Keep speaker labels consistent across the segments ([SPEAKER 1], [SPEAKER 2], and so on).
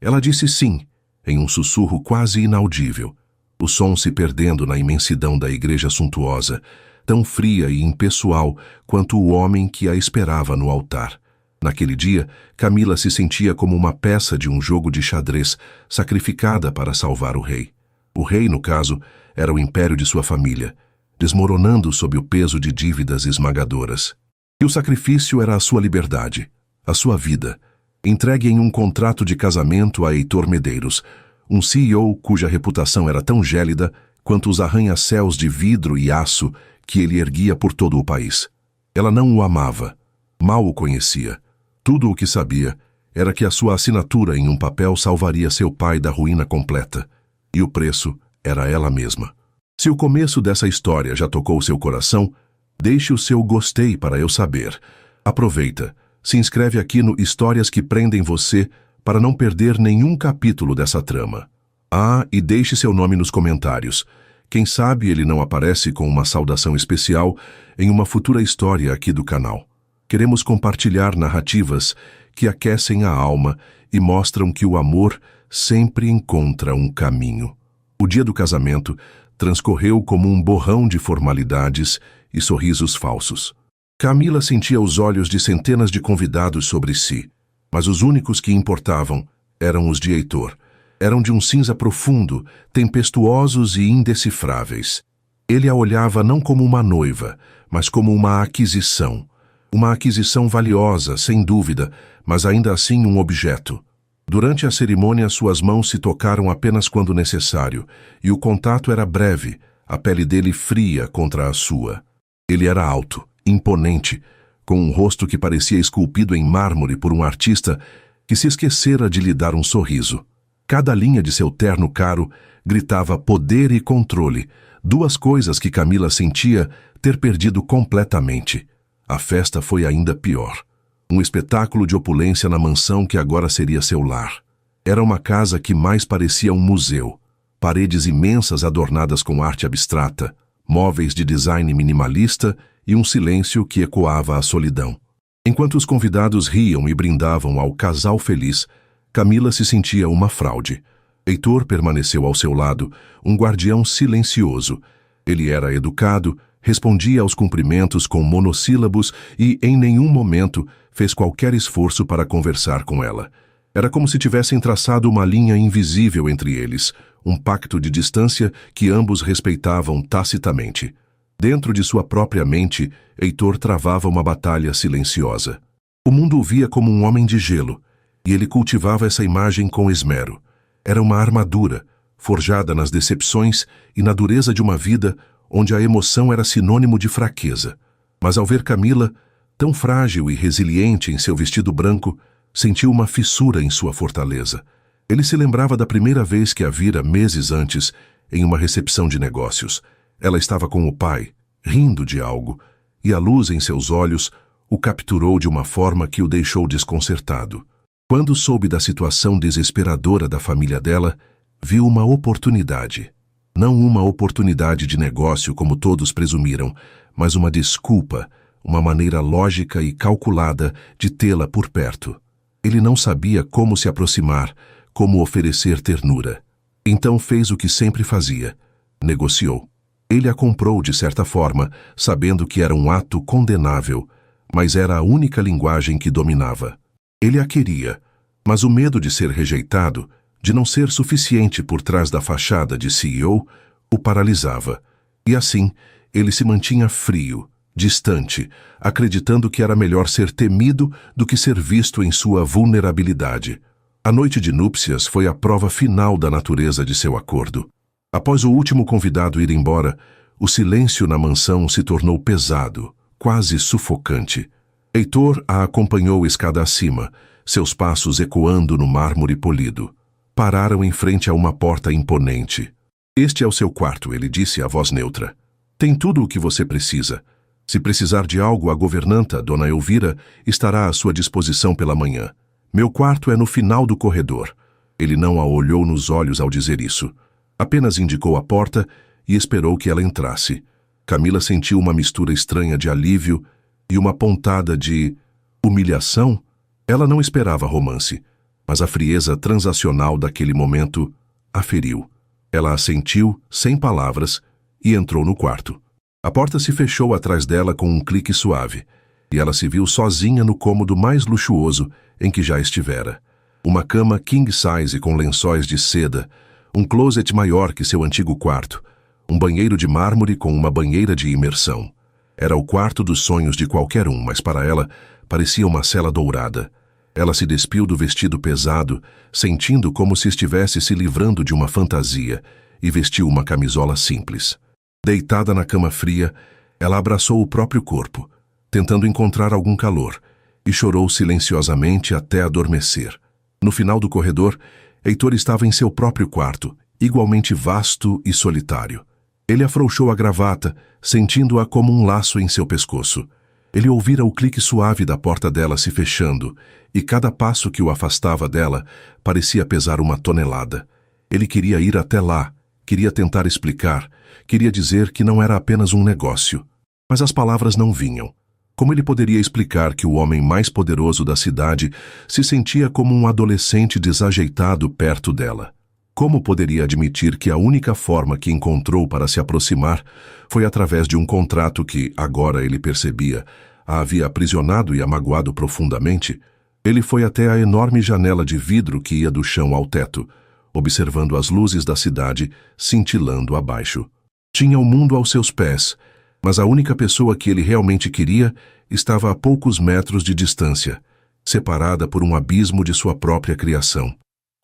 [SPEAKER 1] Ela disse sim, em um sussurro quase inaudível, o som se perdendo na imensidão da igreja suntuosa, tão fria e impessoal quanto o homem que a esperava no altar. Naquele dia, Camila se sentia como uma peça de um jogo de xadrez, sacrificada para salvar o rei. O rei, no caso, era o império de sua família, desmoronando sob o peso de dívidas esmagadoras. E o sacrifício era a sua liberdade, a sua vida, entregue em um contrato de casamento a Heitor Medeiros, um CEO cuja reputação era tão gélida quanto os arranha-céus de vidro e aço que ele erguia por todo o país. Ela não o amava, mal o conhecia. Tudo o que sabia era que a sua assinatura em um papel salvaria seu pai da ruína completa, e o preço era ela mesma. Se o começo dessa história já tocou seu coração, deixe o seu gostei para eu saber. Aproveita, se inscreve aqui no Histórias que Prendem Você para não perder nenhum capítulo dessa trama. Ah, e deixe seu nome nos comentários. Quem sabe ele não aparece com uma saudação especial em uma futura história aqui do canal. Queremos compartilhar narrativas que aquecem a alma e mostram que o amor sempre encontra um caminho. O dia do casamento transcorreu como um borrão de formalidades e sorrisos falsos. Camila sentia os olhos de centenas de convidados sobre si, mas os únicos que importavam eram os de Heitor. Eram de um cinza profundo, tempestuosos e indecifráveis. Ele a olhava não como uma noiva, mas como uma aquisição. Uma aquisição valiosa, sem dúvida, mas ainda assim um objeto. Durante a cerimônia, suas mãos se tocaram apenas quando necessário, e o contato era breve, a pele dele fria contra a sua. Ele era alto, imponente, com um rosto que parecia esculpido em mármore por um artista que se esquecera de lhe dar um sorriso. Cada linha de seu terno caro gritava poder e controle, duas coisas que Camila sentia ter perdido completamente. A festa foi ainda pior. Um espetáculo de opulência na mansão que agora seria seu lar. Era uma casa que mais parecia um museu. Paredes imensas adornadas com arte abstrata, móveis de design minimalista e um silêncio que ecoava a solidão. Enquanto os convidados riam e brindavam ao casal feliz, Camila se sentia uma fraude. Heitor permaneceu ao seu lado, um guardião silencioso. Ele era educado, respondia aos cumprimentos com monossílabos e, em nenhum momento, fez qualquer esforço para conversar com ela. Era como se tivessem traçado uma linha invisível entre eles, um pacto de distância que ambos respeitavam tacitamente. Dentro de sua própria mente, Heitor travava uma batalha silenciosa. O mundo o via como um homem de gelo, e ele cultivava essa imagem com esmero. Era uma armadura, forjada nas decepções e na dureza de uma vida onde a emoção era sinônimo de fraqueza. Mas ao ver Camila, tão frágil e resiliente em seu vestido branco, sentiu uma fissura em sua fortaleza. Ele se lembrava da primeira vez que a vira meses antes, em uma recepção de negócios. Ela estava com o pai, rindo de algo, e a luz em seus olhos o capturou de uma forma que o deixou desconcertado. Quando soube da situação desesperadora da família dela, viu uma oportunidade. Não uma oportunidade de negócio como todos presumiram, mas uma desculpa, uma maneira lógica e calculada de tê-la por perto. Ele não sabia como se aproximar, como oferecer ternura. Então fez o que sempre fazia: negociou. Ele a comprou de certa forma, sabendo que era um ato condenável, mas era a única linguagem que dominava. Ele a queria, mas o medo de ser rejeitado, de não ser suficiente por trás da fachada de CEO, o paralisava. E assim, ele se mantinha frio, distante, acreditando que era melhor ser temido do que ser visto em sua vulnerabilidade. A noite de núpcias foi a prova final da natureza de seu acordo. Após o último convidado ir embora, o silêncio na mansão se tornou pesado, quase sufocante. Heitor a acompanhou escada acima, seus passos ecoando no mármore polido. Pararam em frente a uma porta imponente. "Este é o seu quarto", ele disse à voz neutra. "Tem tudo o que você precisa. Se precisar de algo, a governanta, Dona Elvira, estará à sua disposição pela manhã. Meu quarto é no final do corredor." Ele não a olhou nos olhos ao dizer isso. Apenas indicou a porta e esperou que ela entrasse. Camila sentiu uma mistura estranha de alívio e uma pontada de humilhação. Ela não esperava romance, mas a frieza transacional daquele momento a feriu. Ela assentiu, sem palavras, e entrou no quarto. A porta se fechou atrás dela com um clique suave, e ela se viu sozinha no cômodo mais luxuoso em que já estivera. Uma cama king size com lençóis de seda, um closet maior que seu antigo quarto, um banheiro de mármore com uma banheira de imersão. Era o quarto dos sonhos de qualquer um, mas para ela parecia uma cela dourada. Ela se despiu do vestido pesado, sentindo como se estivesse se livrando de uma fantasia, e vestiu uma camisola simples. Deitada na cama fria, ela abraçou o próprio corpo, tentando encontrar algum calor, e chorou silenciosamente até adormecer. No final do corredor, Heitor estava em seu próprio quarto, igualmente vasto e solitário. Ele afrouxou a gravata, sentindo-a como um laço em seu pescoço. Ele ouvira o clique suave da porta dela se fechando, e cada passo que o afastava dela parecia pesar uma tonelada. Ele queria ir até lá, queria tentar explicar, queria dizer que não era apenas um negócio. Mas as palavras não vinham. Como ele poderia explicar que o homem mais poderoso da cidade se sentia como um adolescente desajeitado perto dela? Como poderia admitir que a única forma que encontrou para se aproximar foi através de um contrato que, agora ele percebia, a havia aprisionado e amagoado profundamente? Ele foi até a enorme janela de vidro que ia do chão ao teto, observando as luzes da cidade cintilando abaixo. Tinha o mundo aos seus pés, mas a única pessoa que ele realmente queria estava a poucos metros de distância, separada por um abismo de sua própria criação.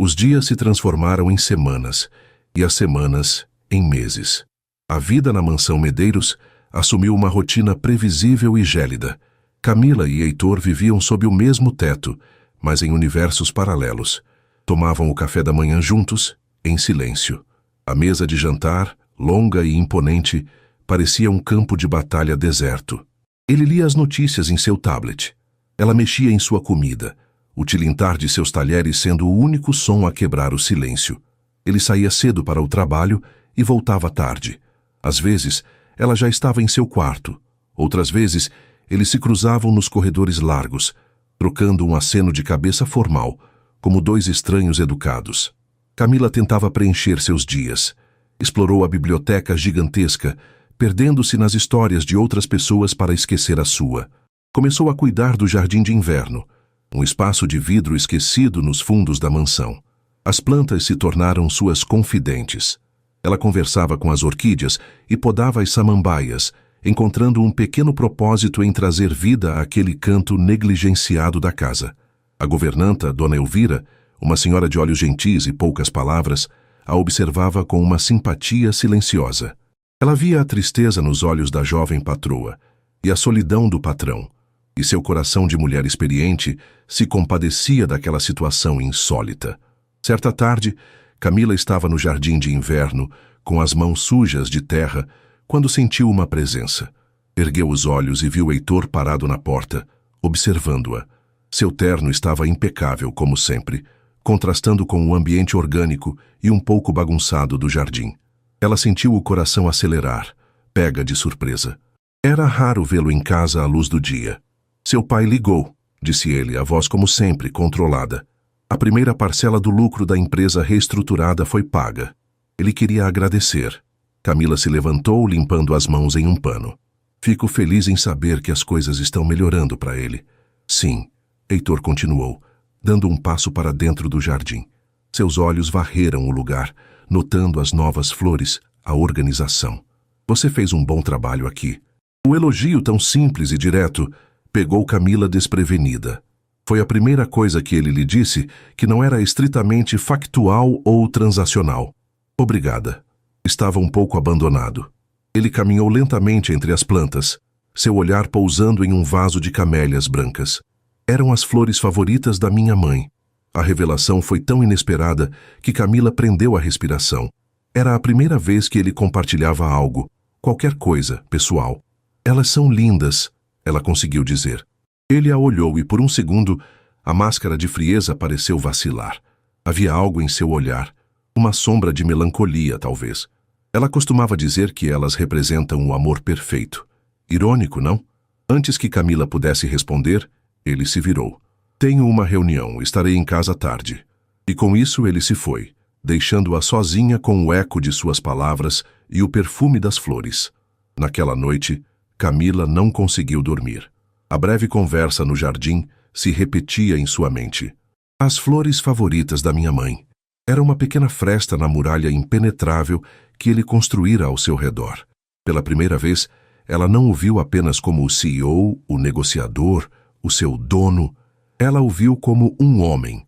[SPEAKER 1] Os dias se transformaram em semanas, e as semanas em meses. A vida na mansão Medeiros assumiu uma rotina previsível e gélida. Camila e Heitor viviam sob o mesmo teto, mas em universos paralelos. Tomavam o café da manhã juntos, em silêncio. A mesa de jantar, longa e imponente, parecia um campo de batalha deserto. Ele lia as notícias em seu tablet. Ela mexia em sua comida, o tilintar de seus talheres sendo o único som a quebrar o silêncio. Ele saía cedo para o trabalho e voltava tarde. Às vezes, ela já estava em seu quarto. Outras vezes, eles se cruzavam nos corredores largos, trocando um aceno de cabeça formal, como dois estranhos educados. Camila tentava preencher seus dias. Explorou a biblioteca gigantesca, perdendo-se nas histórias de outras pessoas para esquecer a sua. Começou a cuidar do jardim de inverno, um espaço de vidro esquecido nos fundos da mansão. As plantas se tornaram suas confidentes. Ela conversava com as orquídeas e podava as samambaias, encontrando um pequeno propósito em trazer vida àquele canto negligenciado da casa. A governanta, Dona Elvira, uma senhora de olhos gentis e poucas palavras, a observava com uma simpatia silenciosa. Ela via a tristeza nos olhos da jovem patroa e a solidão do patrão, e seu coração de mulher experiente se compadecia daquela situação insólita. Certa tarde, Camila estava no jardim de inverno, com as mãos sujas de terra, quando sentiu uma presença. Ergueu os olhos e viu Heitor parado na porta, observando-a. Seu terno estava impecável, como sempre, contrastando com o ambiente orgânico e um pouco bagunçado do jardim. Ela sentiu o coração acelerar, pega de surpresa. Era raro vê-lo em casa à luz do dia. Seu pai ligou, disse ele, a voz como sempre, controlada. A primeira parcela do lucro da empresa reestruturada foi paga. Ele queria agradecer. Camila se levantou, limpando as mãos em um pano. Fico feliz em saber que as coisas estão melhorando para ele. Sim, Heitor continuou, dando um passo para dentro do jardim. Seus olhos varreram o lugar, notando as novas flores, a organização. Você fez um bom trabalho aqui. O elogio tão simples e direto pegou Camila desprevenida. Foi a primeira coisa que ele lhe disse que não era estritamente factual ou transacional. Obrigada. Estava um pouco abandonado. Ele caminhou lentamente entre as plantas, seu olhar pousando em um vaso de camélias brancas. Eram as flores favoritas da minha mãe. A revelação foi tão inesperada que Camila prendeu a respiração. Era a primeira vez que ele compartilhava algo, qualquer coisa, pessoal. Elas são lindas, ela conseguiu dizer. Ele a olhou e por um segundo, a máscara de frieza pareceu vacilar. Havia algo em seu olhar, uma sombra de melancolia, talvez. Ela costumava dizer que elas representam o amor perfeito. Irônico, não? Antes que Camila pudesse responder, ele se virou. Tenho uma reunião, estarei em casa tarde. E com isso ele se foi, deixando-a sozinha com o eco de suas palavras e o perfume das flores. Naquela noite, Camila não conseguiu dormir. A breve conversa no jardim se repetia em sua mente. As flores favoritas da minha mãe. Era uma pequena fresta na muralha impenetrável que ele construíra ao seu redor. Pela primeira vez, ela não o viu apenas como o CEO, o negociador, o seu dono. Ela o viu como um homem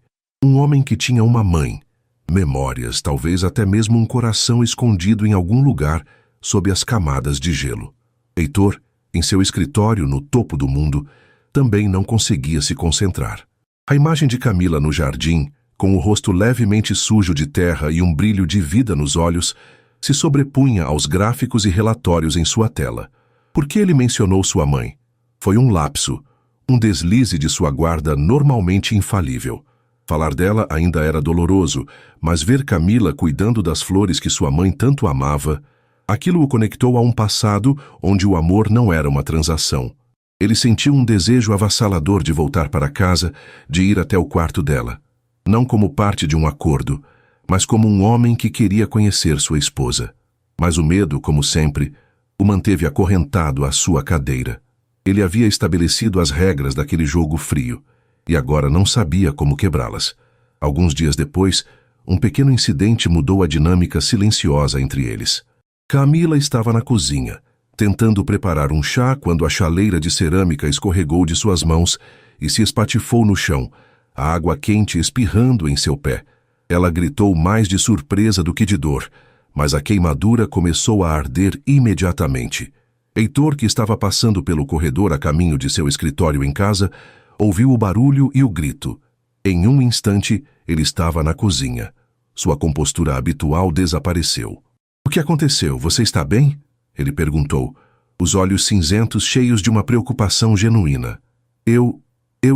[SPEAKER 1] que tinha uma mãe, memórias, talvez até mesmo um coração escondido em algum lugar sob as camadas de gelo. Heitor, em seu escritório no topo do mundo, também não conseguia se concentrar. A imagem de Camila no jardim, com o rosto levemente sujo de terra e um brilho de vida nos olhos, se sobrepunha aos gráficos e relatórios em sua tela. Por que ele mencionou sua mãe? Foi um lapso, um deslize de sua guarda normalmente infalível. Falar dela ainda era doloroso, mas ver Camila cuidando das flores que sua mãe tanto amava, aquilo o conectou a um passado onde o amor não era uma transação. Ele sentiu um desejo avassalador de voltar para casa, de ir até o quarto dela. Não como parte de um acordo, mas como um homem que queria conhecer sua esposa. Mas o medo, como sempre, o manteve acorrentado à sua cadeira. Ele havia estabelecido as regras daquele jogo frio, e agora não sabia como quebrá-las. Alguns dias depois, um pequeno incidente mudou a dinâmica silenciosa entre eles. Camila estava na cozinha, tentando preparar um chá quando a chaleira de cerâmica escorregou de suas mãos e se espatifou no chão, a água quente espirrando em seu pé. Ela gritou mais de surpresa do que de dor, mas a queimadura começou a arder imediatamente. Heitor, que estava passando pelo corredor a caminho de seu escritório em casa, ouviu o barulho e o grito. Em um instante, ele estava na cozinha. Sua compostura habitual desapareceu. "O que aconteceu? Você está bem?" ele perguntou, os olhos cinzentos cheios de uma preocupação genuína. Eu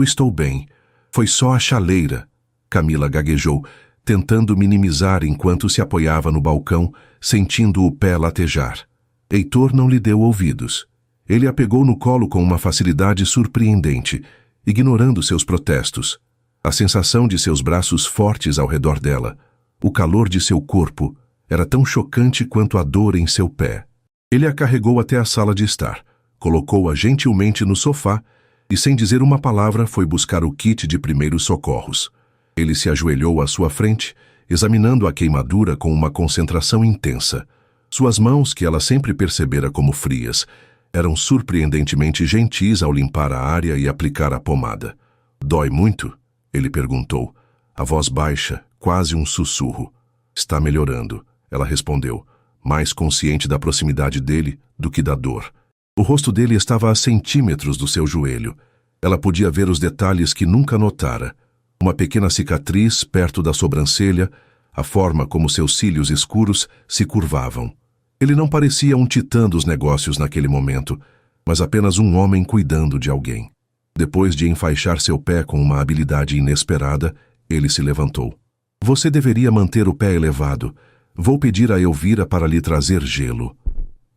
[SPEAKER 1] estou bem. Foi só a chaleira." Camila gaguejou, tentando minimizar enquanto se apoiava no balcão, sentindo o pé latejar. Heitor não lhe deu ouvidos. Ele a pegou no colo com uma facilidade surpreendente, ignorando seus protestos. A sensação de seus braços fortes ao redor dela, o calor de seu corpo, era tão chocante quanto a dor em seu pé. Ele a carregou até a sala de estar, colocou-a gentilmente no sofá e, sem dizer uma palavra, foi buscar o kit de primeiros socorros. Ele se ajoelhou à sua frente, examinando a queimadura com uma concentração intensa. Suas mãos, que ela sempre percebera como frias, eram surpreendentemente gentis ao limpar a área e aplicar a pomada. "Dói muito?" ele perguntou, a voz baixa, quase um sussurro. "Está melhorando", ela respondeu, mais consciente da proximidade dele do que da dor. O rosto dele estava a centímetros do seu joelho. Ela podia ver os detalhes que nunca notara. Uma pequena cicatriz perto da sobrancelha, a forma como seus cílios escuros se curvavam. Ele não parecia um titã dos negócios naquele momento, mas apenas um homem cuidando de alguém. Depois de enfaixar seu pé com uma habilidade inesperada, ele se levantou. "Você deveria manter o pé elevado. Vou pedir a Elvira para lhe trazer gelo."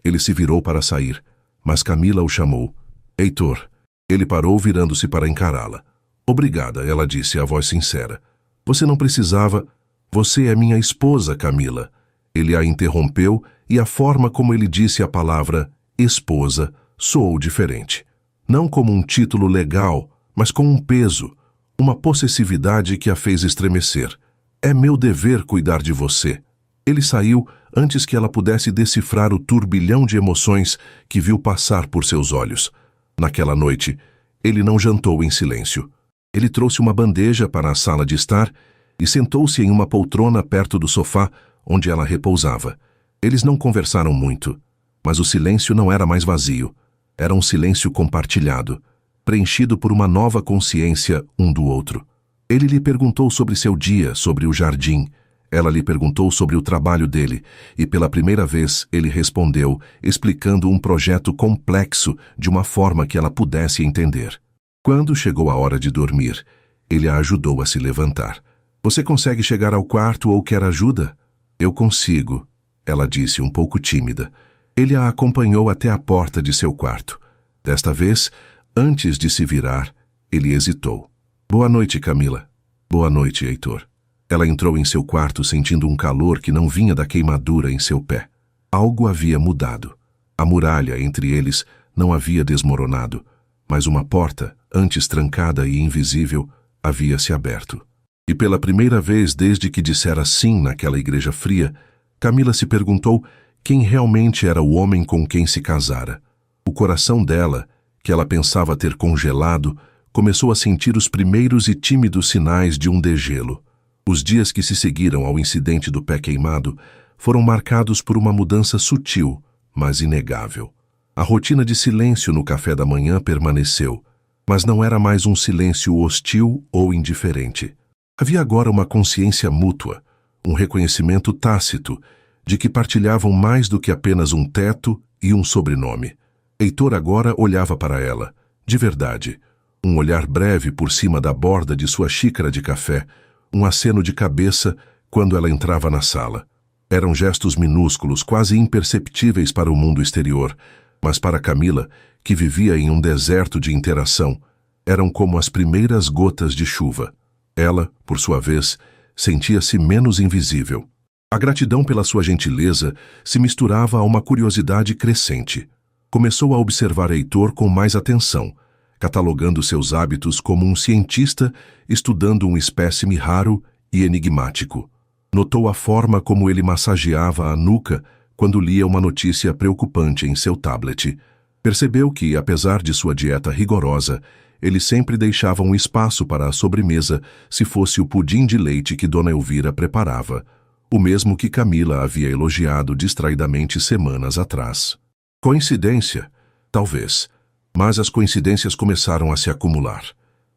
[SPEAKER 1] Ele se virou para sair, mas Camila o chamou. "Heitor." Ele parou, virando-se para encará-la. "Obrigada", ela disse, a voz sincera. "Você não precisava." "Você é minha esposa, Camila." Ele a interrompeu e a forma como ele disse a palavra esposa soou diferente. Não como um título legal, mas com um peso, uma possessividade que a fez estremecer. "É meu dever cuidar de você." Ele saiu antes que ela pudesse decifrar o turbilhão de emoções que viu passar por seus olhos. Naquela noite, ele não jantou em silêncio. Ele trouxe uma bandeja para a sala de estar e sentou-se em uma poltrona perto do sofá onde ela repousava. Eles não conversaram muito, mas o silêncio não era mais vazio. Era um silêncio compartilhado, preenchido por uma nova consciência um do outro. Ele lhe perguntou sobre seu dia, sobre o jardim. Ela lhe perguntou sobre o trabalho dele, e pela primeira vez ele respondeu, explicando um projeto complexo de uma forma que ela pudesse entender. Quando chegou a hora de dormir, ele a ajudou a se levantar. "Você consegue chegar ao quarto ou quer ajuda?" "Eu consigo", ela disse um pouco tímida. Ele a acompanhou até a porta de seu quarto. Desta vez, antes de se virar, ele hesitou. "Boa noite, Camila." "Boa noite, Heitor." Ela entrou em seu quarto sentindo um calor que não vinha da queimadura em seu pé. Algo havia mudado. A muralha entre eles não havia desmoronado, mas uma porta, antes trancada e invisível, havia se aberto. E pela primeira vez desde que dissera sim naquela igreja fria, Camila se perguntou quem realmente era o homem com quem se casara. O coração dela, que ela pensava ter congelado, começou a sentir os primeiros e tímidos sinais de um degelo. Os dias que se seguiram ao incidente do pé queimado foram marcados por uma mudança sutil, mas inegável. A rotina de silêncio no café da manhã permaneceu, mas não era mais um silêncio hostil ou indiferente. Havia agora uma consciência mútua, um reconhecimento tácito, de que partilhavam mais do que apenas um teto e um sobrenome. Heitor agora olhava para ela, de verdade, um olhar breve por cima da borda de sua xícara de café, um aceno de cabeça quando ela entrava na sala. Eram gestos minúsculos, quase imperceptíveis para o mundo exterior, mas para Camila, que vivia em um deserto de interação, eram como as primeiras gotas de chuva. Ela, por sua vez, sentia-se menos invisível. A gratidão pela sua gentileza se misturava a uma curiosidade crescente. Começou a observar Heitor com mais atenção, catalogando seus hábitos como um cientista estudando um espécime raro e enigmático. Notou a forma como ele massageava a nuca quando lia uma notícia preocupante em seu tablet. Percebeu que, apesar de sua dieta rigorosa, ele sempre deixava um espaço para a sobremesa se fosse o pudim de leite que Dona Elvira preparava, o mesmo que Camila havia elogiado distraidamente semanas atrás. Coincidência? Talvez. Mas as coincidências começaram a se acumular.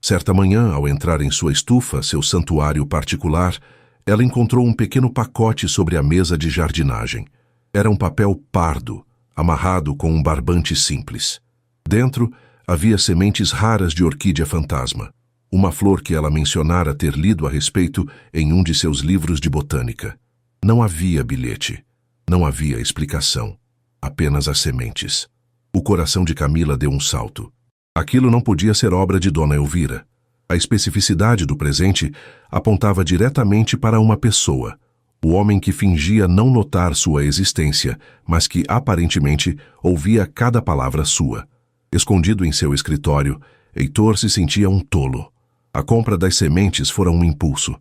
[SPEAKER 1] Certa manhã, ao entrar em sua estufa, seu santuário particular, ela encontrou um pequeno pacote sobre a mesa de jardinagem. Era um papel pardo, amarrado com um barbante simples. Dentro, havia sementes raras de orquídea fantasma, uma flor que ela mencionara ter lido a respeito em um de seus livros de botânica. Não havia bilhete, não havia explicação, apenas as sementes. O coração de Camila deu um salto. Aquilo não podia ser obra de Dona Elvira. A especificidade do presente apontava diretamente para uma pessoa, o homem que fingia não notar sua existência, mas que aparentemente ouvia cada palavra sua. Escondido em seu escritório, Heitor se sentia um tolo. A compra das sementes fora um impulso.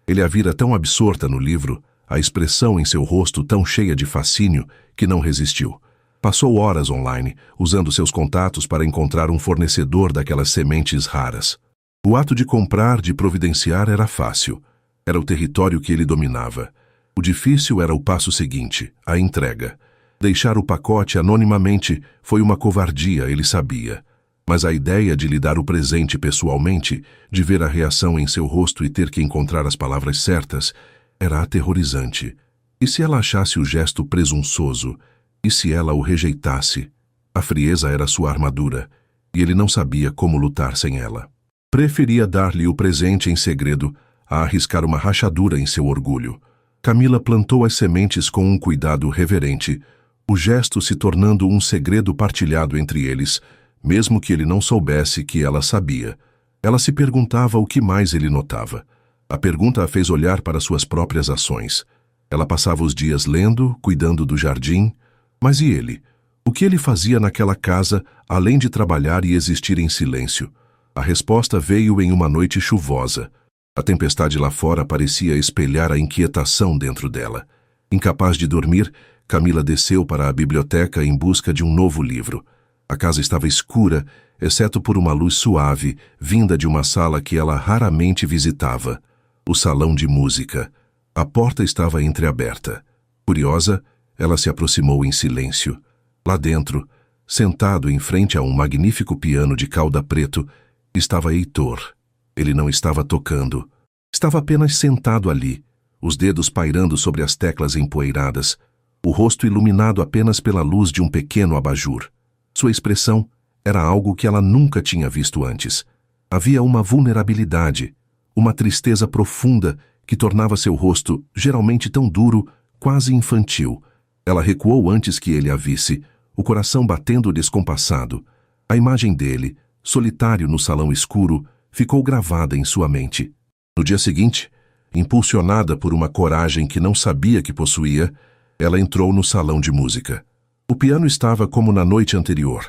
[SPEAKER 1] Ele a vira tão absorta no livro, a expressão em seu rosto tão cheia de fascínio, que não resistiu. Passou horas online, usando seus contatos para encontrar um fornecedor daquelas sementes raras. O ato de comprar, de providenciar, era fácil. Era o território que ele dominava. O difícil era o passo seguinte, a entrega. Deixar o pacote anonimamente foi uma covardia, ele sabia. Mas a ideia de lhe dar o presente pessoalmente, de ver a reação em seu rosto e ter que encontrar as palavras certas, era aterrorizante. E se ela achasse o gesto presunçoso? E se ela o rejeitasse? A frieza era sua armadura, e ele não sabia como lutar sem ela. Preferia dar-lhe o presente em segredo a arriscar uma rachadura em seu orgulho. Camila plantou as sementes com um cuidado reverente, o gesto se tornando um segredo partilhado entre eles, mesmo que ele não soubesse que ela sabia. Ela se perguntava o que mais ele notava. A pergunta a fez olhar para suas próprias ações. Ela passava os dias lendo, cuidando do jardim. Mas e ele? O que ele fazia naquela casa, além de trabalhar e existir em silêncio? A resposta veio em uma noite chuvosa. A tempestade lá fora parecia espelhar a inquietação dentro dela. Incapaz de dormir, Camila desceu para a biblioteca em busca de um novo livro. A casa estava escura, exceto por uma luz suave, vinda de uma sala que ela raramente visitava. O salão de música. A porta estava entreaberta. Curiosa, ela se aproximou em silêncio. Lá dentro, sentado em frente a um magnífico piano de cauda preto, estava Heitor. Ele não estava tocando. Estava apenas sentado ali, os dedos pairando sobre as teclas empoeiradas, o rosto iluminado apenas pela luz de um pequeno abajur. Sua expressão era algo que ela nunca tinha visto antes. Havia uma vulnerabilidade, uma tristeza profunda que tornava seu rosto, geralmente tão duro, quase infantil. Ela recuou antes que ele a visse, o coração batendo descompassado. A imagem dele, solitário no salão escuro, ficou gravada em sua mente. No dia seguinte, Impulsionada por uma coragem que não sabia que possuía, ela entrou no salão de música. O piano estava como na noite anterior,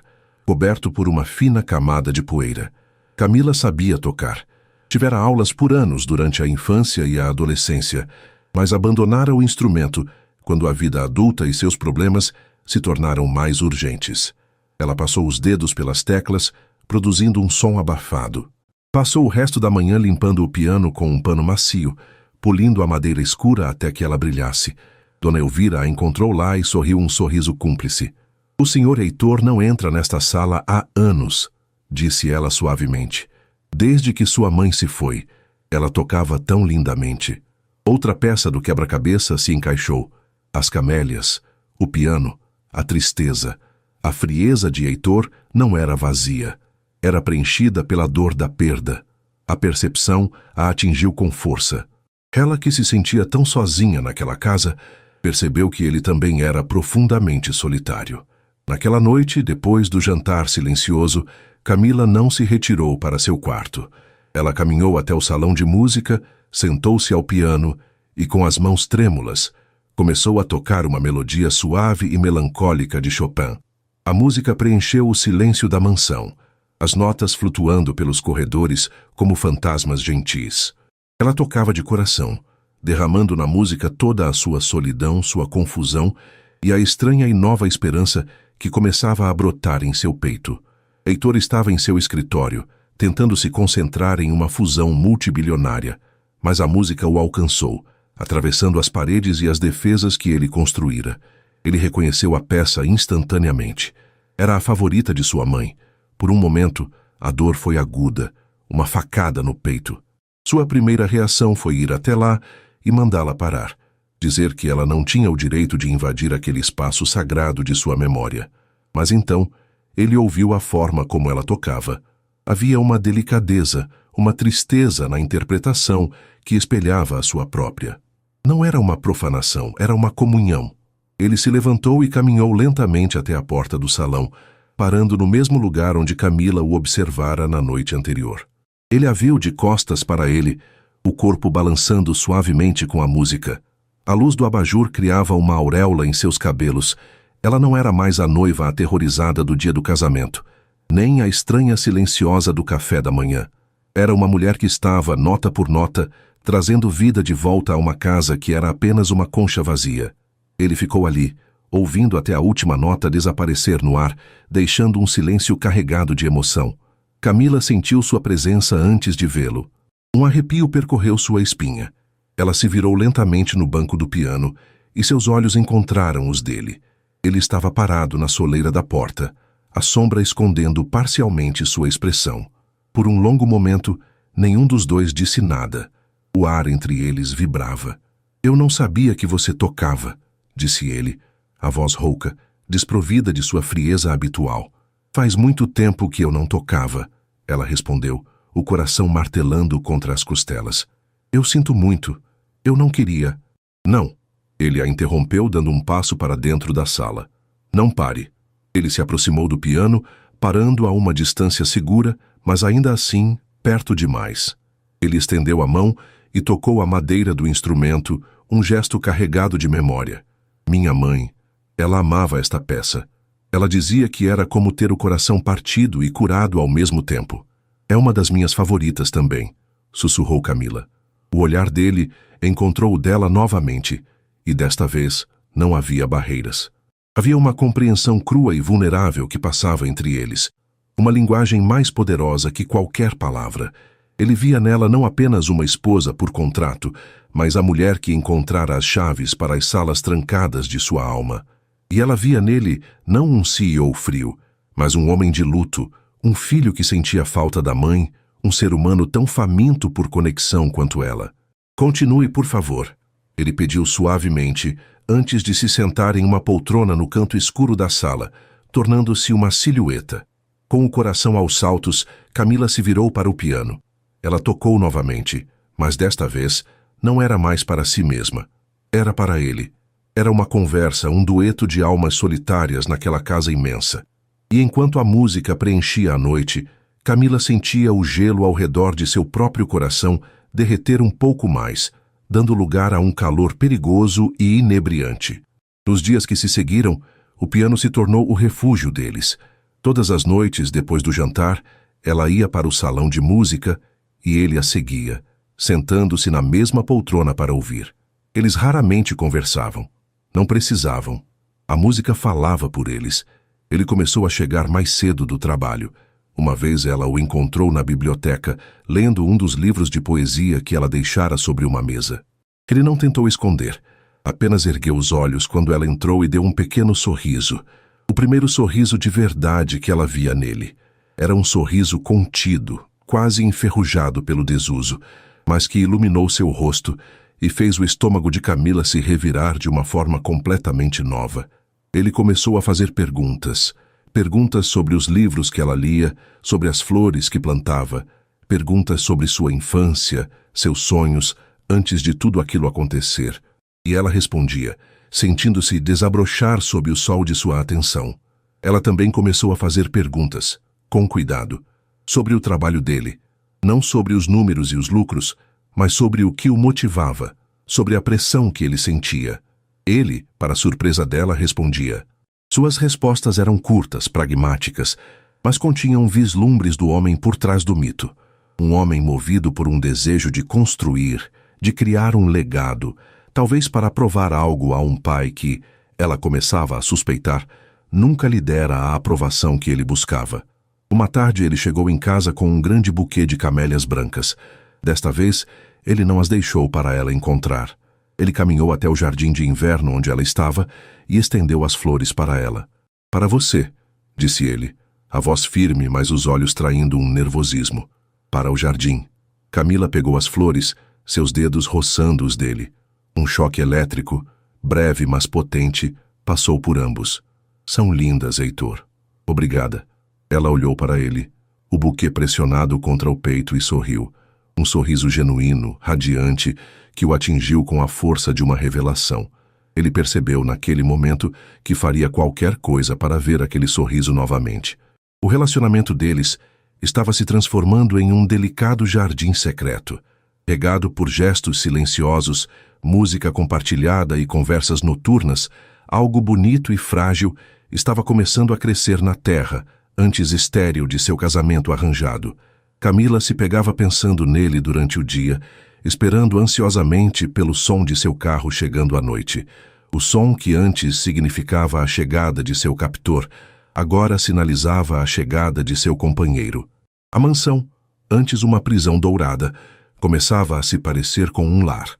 [SPEAKER 1] coberto por uma fina camada de poeira. Camila sabia tocar. Tivera aulas por anos durante a infância e a adolescência, mas abandonara o instrumento quando a vida adulta e seus problemas se tornaram mais urgentes. Ela passou os dedos pelas teclas, produzindo um som abafado. Passou o resto da manhã limpando o piano com um pano macio, polindo a madeira escura até que ela brilhasse. Dona Elvira a encontrou lá e sorriu um sorriso cúmplice. "O senhor Heitor não entra nesta sala há anos", disse ela suavemente. "Desde que sua mãe se foi, ela tocava tão lindamente." Outra peça do quebra-cabeça se encaixou. As camélias, o piano, a tristeza. A frieza de Heitor não era vazia. Era preenchida pela dor da perda. A percepção a atingiu com força. Ela, que se sentia tão sozinha naquela casa, percebeu que ele também era profundamente solitário. Naquela noite, depois do jantar silencioso, Camila não se retirou para seu quarto. Ela caminhou até o salão de música, sentou-se ao piano e, com as mãos trêmulas, começou a tocar uma melodia suave e melancólica de Chopin. A música preencheu o silêncio da mansão, as notas flutuando pelos corredores como fantasmas gentis. Ela tocava de coração, derramando na música toda a sua solidão, sua confusão e a estranha e nova esperança que começava a brotar em seu peito. Heitor estava em seu escritório, tentando se concentrar em uma fusão multibilionária, mas a música o alcançou, atravessando as paredes e as defesas que ele construíra. Ele reconheceu a peça instantaneamente. Era a favorita de sua mãe. Por um momento, a dor foi aguda, uma facada no peito. Sua primeira reação foi ir até lá e mandá-la parar, dizer que ela não tinha o direito de invadir aquele espaço sagrado de sua memória. Mas então, ele ouviu a forma como ela tocava. Havia uma delicadeza, uma tristeza na interpretação que espelhava a sua própria. Não era uma profanação, era uma comunhão. Ele se levantou e caminhou lentamente até a porta do salão, parando no mesmo lugar onde Camila o observara na noite anterior. Ele a viu de costas para ele, o corpo balançando suavemente com a música. A luz do abajur criava uma auréola em seus cabelos. Ela não era mais a noiva aterrorizada do dia do casamento, nem a estranha silenciosa do café da manhã. Era uma mulher que estava, nota por nota, trazendo vida de volta a uma casa que era apenas uma concha vazia. Ele ficou ali, ouvindo até a última nota desaparecer no ar, deixando um silêncio carregado de emoção. Camila sentiu sua presença antes de vê-lo. Um arrepio percorreu sua espinha. Ela se virou lentamente no banco do piano e seus olhos encontraram os dele. Ele estava parado na soleira da porta, a sombra escondendo parcialmente sua expressão. Por um longo momento, nenhum dos dois disse nada. O ar entre eles vibrava. "Eu não sabia que você tocava", disse ele, a voz rouca, desprovida de sua frieza habitual. "Faz muito tempo que eu não tocava", ela respondeu, o coração martelando contra as costelas. "Eu sinto muito. Eu não queria." "Não." Ele a interrompeu, dando um passo para dentro da sala. "Não pare." Ele se aproximou do piano, parando a uma distância segura, mas ainda assim perto demais. Ele estendeu a mão e tocou a madeira do instrumento, um gesto carregado de memória. Minha mãe, ela amava esta peça. Ela dizia que era como ter o coração partido e curado ao mesmo tempo. "É uma das minhas favoritas também", sussurrou Camila. O olhar dele encontrou o dela novamente, e desta vez não havia barreiras. Havia uma compreensão crua e vulnerável que passava entre eles, uma linguagem mais poderosa que qualquer palavra. Ele via nela não apenas uma esposa por contrato, mas a mulher que encontrara as chaves para as salas trancadas de sua alma. E ela via nele não um CEO frio, mas um homem de luto, um filho que sentia falta da mãe, um ser humano tão faminto por conexão quanto ela. "Continue, por favor", ele pediu suavemente, antes de se sentar em uma poltrona no canto escuro da sala, tornando-se uma silhueta. Com o coração aos saltos, Camila se virou para o piano. Ela tocou novamente, mas desta vez não era mais para si mesma. Era para ele. Era uma conversa, um dueto de almas solitárias naquela casa imensa. E enquanto a música preenchia a noite, Camila sentia o gelo ao redor de seu próprio coração derreter um pouco mais, dando lugar a um calor perigoso e inebriante. Nos dias que se seguiram, o piano se tornou o refúgio deles. Todas as noites, depois do jantar, ela ia para o salão de música e ele a seguia, sentando-se na mesma poltrona para ouvir. Eles raramente conversavam. Não precisavam. A música falava por eles. Ele começou a chegar mais cedo do trabalho. Uma vez ela o encontrou na biblioteca, lendo um dos livros de poesia que ela deixara sobre uma mesa. Ele não tentou esconder. Apenas ergueu os olhos quando ela entrou e deu um pequeno sorriso. O primeiro sorriso de verdade que ela via nele. Era um sorriso contido, quase enferrujado pelo desuso, mas que iluminou seu rosto e fez o estômago de Camila se revirar de uma forma completamente nova. Ele começou a fazer perguntas. Perguntas sobre os livros que ela lia, sobre as flores que plantava, perguntas sobre sua infância, seus sonhos, antes de tudo aquilo acontecer. E ela respondia, sentindo-se desabrochar sob o sol de sua atenção. Ela também começou a fazer perguntas, com cuidado, sobre o trabalho dele, não sobre os números e os lucros, mas sobre o que o motivava, sobre a pressão que ele sentia. Ele, para surpresa dela, respondia. Suas respostas eram curtas, pragmáticas, mas continham vislumbres do homem por trás do mito. Um homem movido por um desejo de construir, de criar um legado, talvez para provar algo a um pai que, ela começava a suspeitar, nunca lhe dera a aprovação que ele buscava. Uma tarde ele chegou em casa com um grande buquê de camélias brancas. Desta vez, ele não as deixou para ela encontrar. Ele caminhou até o jardim de inverno onde ela estava e estendeu as flores para ela. Para você, disse ele, a voz firme, mas os olhos traindo um nervosismo. Para o jardim. Camila pegou as flores, seus dedos roçando os dele. Um choque elétrico, breve mas potente, passou por ambos. São lindas, Heitor. Obrigada. Ela olhou para ele, o buquê pressionado contra o peito e sorriu. Um sorriso genuíno, radiante, que o atingiu com a força de uma revelação. Ele percebeu naquele momento que faria qualquer coisa para ver aquele sorriso novamente. O relacionamento deles estava se transformando em um delicado jardim secreto, regado por gestos silenciosos, música compartilhada e conversas noturnas. Algo bonito e frágil estava começando a crescer na terra, antes estéril de seu casamento arranjado. Camila se pegava pensando nele durante o dia, esperando ansiosamente pelo som de seu carro chegando à noite. O som que antes significava a chegada de seu captor, agora sinalizava a chegada de seu companheiro. A mansão, antes uma prisão dourada, começava a se parecer com um lar,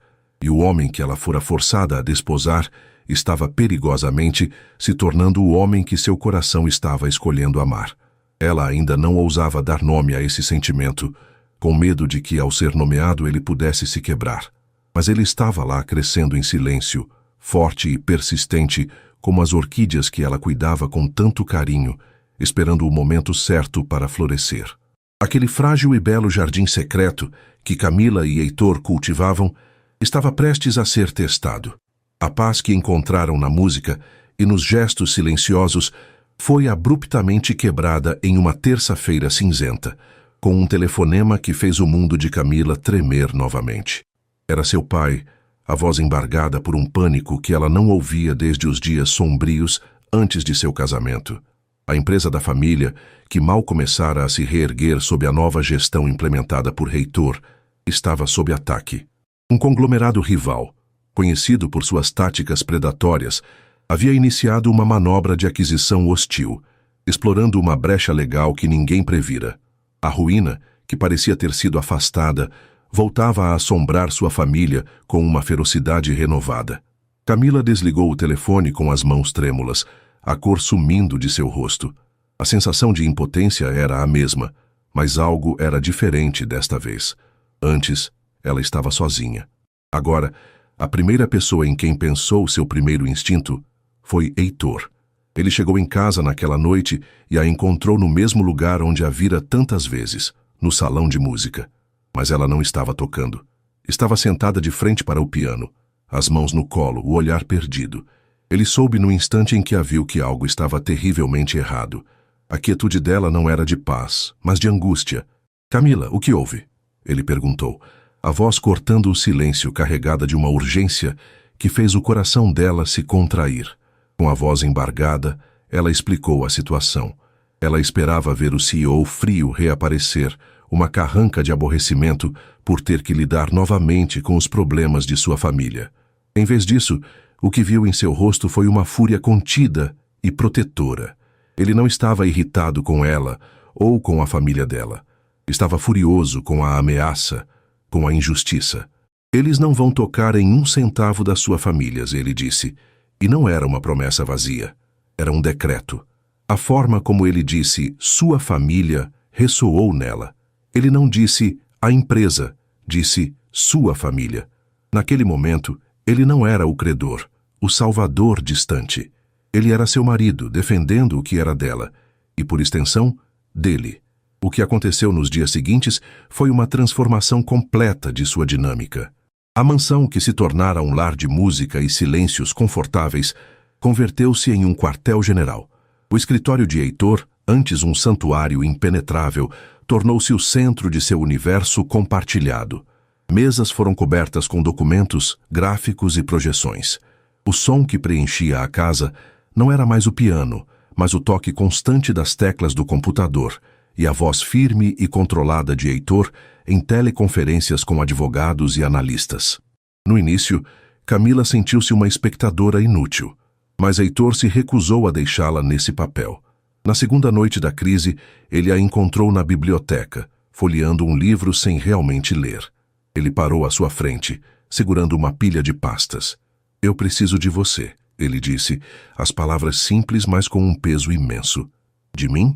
[SPEAKER 1] e o homem que ela fora forçada a desposar estava perigosamente se tornando o homem que seu coração estava escolhendo amar. Ela ainda não ousava dar nome a esse sentimento, com medo de que, ao ser nomeado, ele pudesse se quebrar. Mas ele estava lá crescendo em silêncio, forte e persistente, como as orquídeas que ela cuidava com tanto carinho, esperando o momento certo para florescer. Aquele frágil e belo jardim secreto que Camila e Heitor cultivavam estava prestes a ser testado. A paz que encontraram na música e nos gestos silenciosos foi abruptamente quebrada em uma terça-feira cinzenta, com um telefonema que fez o mundo de Camila tremer novamente. Era seu pai, a voz embargada por um pânico que ela não ouvia desde os dias sombrios antes de seu casamento. A empresa da família, que mal começara a se reerguer sob a nova gestão implementada por Heitor, estava sob ataque. Um conglomerado rival, conhecido por suas táticas predatórias, havia iniciado uma manobra de aquisição hostil, explorando uma brecha legal que ninguém previra. A ruína, que parecia ter sido afastada, voltava a assombrar sua família com uma ferocidade renovada. Camila desligou o telefone com as mãos trêmulas, a cor sumindo de seu rosto. A sensação de impotência era a mesma, mas algo era diferente desta vez. Antes, ela estava sozinha. Agora, a primeira pessoa em quem pensou seu primeiro instinto foi Heitor. Ele chegou em casa naquela noite e a encontrou no mesmo lugar onde a vira tantas vezes, no salão de música. Mas ela não estava tocando. Estava sentada de frente para o piano, as mãos no colo, o olhar perdido. Ele soube no instante em que a viu que algo estava terrivelmente errado. A quietude dela não era de paz, mas de angústia. "Camila, o que houve?" ele perguntou. a voz cortando o silêncio carregada de uma urgência que fez o coração dela se contrair. Com a voz embargada, ela explicou a situação. Ela esperava ver o CEO frio reaparecer, uma carranca de aborrecimento por ter que lidar novamente com os problemas de sua família. Em vez disso, o que viu em seu rosto foi uma fúria contida e protetora. Ele não estava irritado com ela ou com a família dela. Estava furioso com a ameaça, com a injustiça. Eles não vão tocar em 1 centavo das suas famílias, ele disse. E não era uma promessa vazia. Era um decreto. A forma como ele disse sua família ressoou nela. Ele não disse a empresa, disse sua família. Naquele momento, ele não era o credor, o salvador distante. Ele era seu marido, defendendo o que era dela, e por extensão, dele. O que aconteceu nos dias seguintes foi uma transformação completa de sua dinâmica. A mansão, que se tornara um lar de música e silêncios confortáveis, converteu-se em um quartel-general. O escritório de Heitor, antes um santuário impenetrável, tornou-se o centro de seu universo compartilhado. Mesas foram cobertas com documentos, gráficos e projeções. O som que preenchia a casa não era mais o piano, mas o toque constante das teclas do computador e a voz firme e controlada de Heitor em teleconferências com advogados e analistas. No início, Camila sentiu-se uma espectadora inútil, mas Heitor se recusou a deixá-la nesse papel. Na segunda noite da crise, ele a encontrou na biblioteca, folheando um livro sem realmente ler. Ele parou à sua frente, segurando uma pilha de pastas. "Eu preciso de você", ele disse, as palavras simples, mas com um peso imenso. "De mim?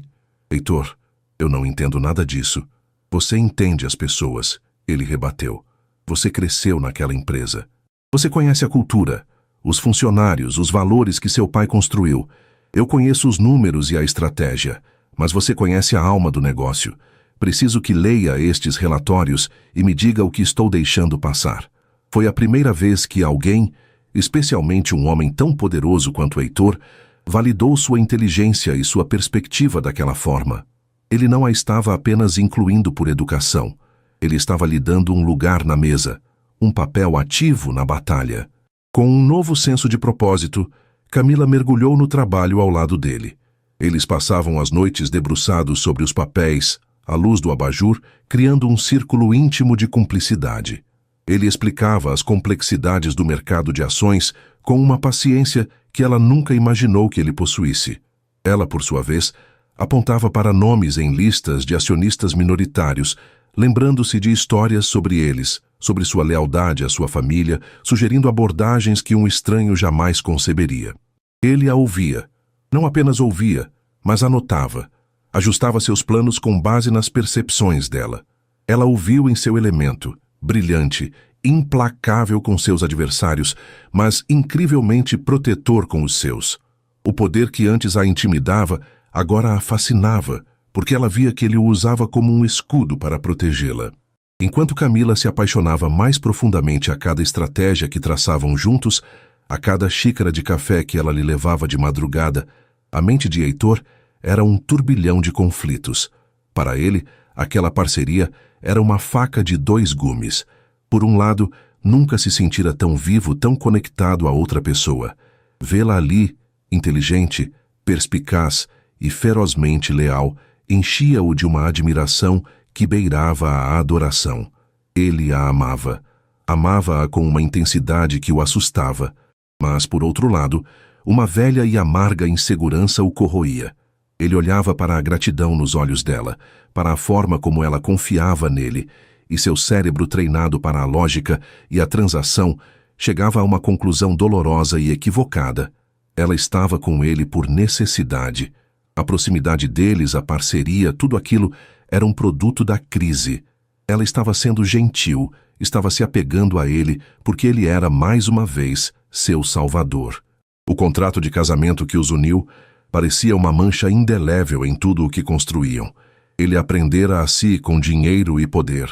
[SPEAKER 1] Heitor, eu não entendo nada disso." "Você entende as pessoas", ele rebateu. "Você cresceu naquela empresa. Você conhece a cultura, os funcionários, os valores que seu pai construiu. Eu conheço os números e a estratégia, mas você conhece a alma do negócio. Preciso que leia estes relatórios e me diga o que estou deixando passar." Foi a primeira vez que alguém, especialmente um homem tão poderoso quanto Heitor, validou sua inteligência e sua perspectiva daquela forma. Ele não a estava apenas incluindo por educação. Ele estava lhe dando um lugar na mesa, um papel ativo na batalha. Com um novo senso de propósito, Camila mergulhou no trabalho ao lado dele. Eles passavam as noites debruçados sobre os papéis, à luz do abajur, criando um círculo íntimo de cumplicidade. Ele explicava as complexidades do mercado de ações com uma paciência que ela nunca imaginou que ele possuísse. Ela, por sua vez, apontava para nomes em listas de acionistas minoritários, lembrando-se de histórias sobre eles, sobre sua lealdade à sua família, sugerindo abordagens que um estranho jamais conceberia. Ele a ouvia. Não apenas ouvia, mas anotava. Ajustava seus planos com base nas percepções dela. Ela o viu em seu elemento, brilhante, implacável com seus adversários, mas incrivelmente protetor com os seus. O poder que antes a intimidava agora a fascinava, porque ela via que ele o usava como um escudo para protegê-la. Enquanto Camila se apaixonava mais profundamente a cada estratégia que traçavam juntos, a cada xícara de café que ela lhe levava de madrugada, a mente de Heitor era um turbilhão de conflitos. Para ele, aquela parceria era uma faca de 2 gumes. Por um lado, nunca se sentira tão vivo, tão conectado a outra pessoa. Vê-la ali, inteligente, perspicaz e ferozmente leal, enchia-o de uma admiração que beirava a adoração. Ele a amava. Amava-a com uma intensidade que o assustava. Mas, por outro lado, uma velha e amarga insegurança o corroía. Ele olhava para a gratidão nos olhos dela, para a forma como ela confiava nele, e seu cérebro treinado para a lógica e a transação chegava a uma conclusão dolorosa e equivocada. Ela estava com ele por necessidade. A proximidade deles, a parceria, tudo aquilo era um produto da crise. Ela estava sendo gentil, estava se apegando a ele porque ele era, mais uma vez, seu salvador. O contrato de casamento que os uniu parecia uma mancha indelével em tudo o que construíam. Ele aprendera a si com dinheiro e poder.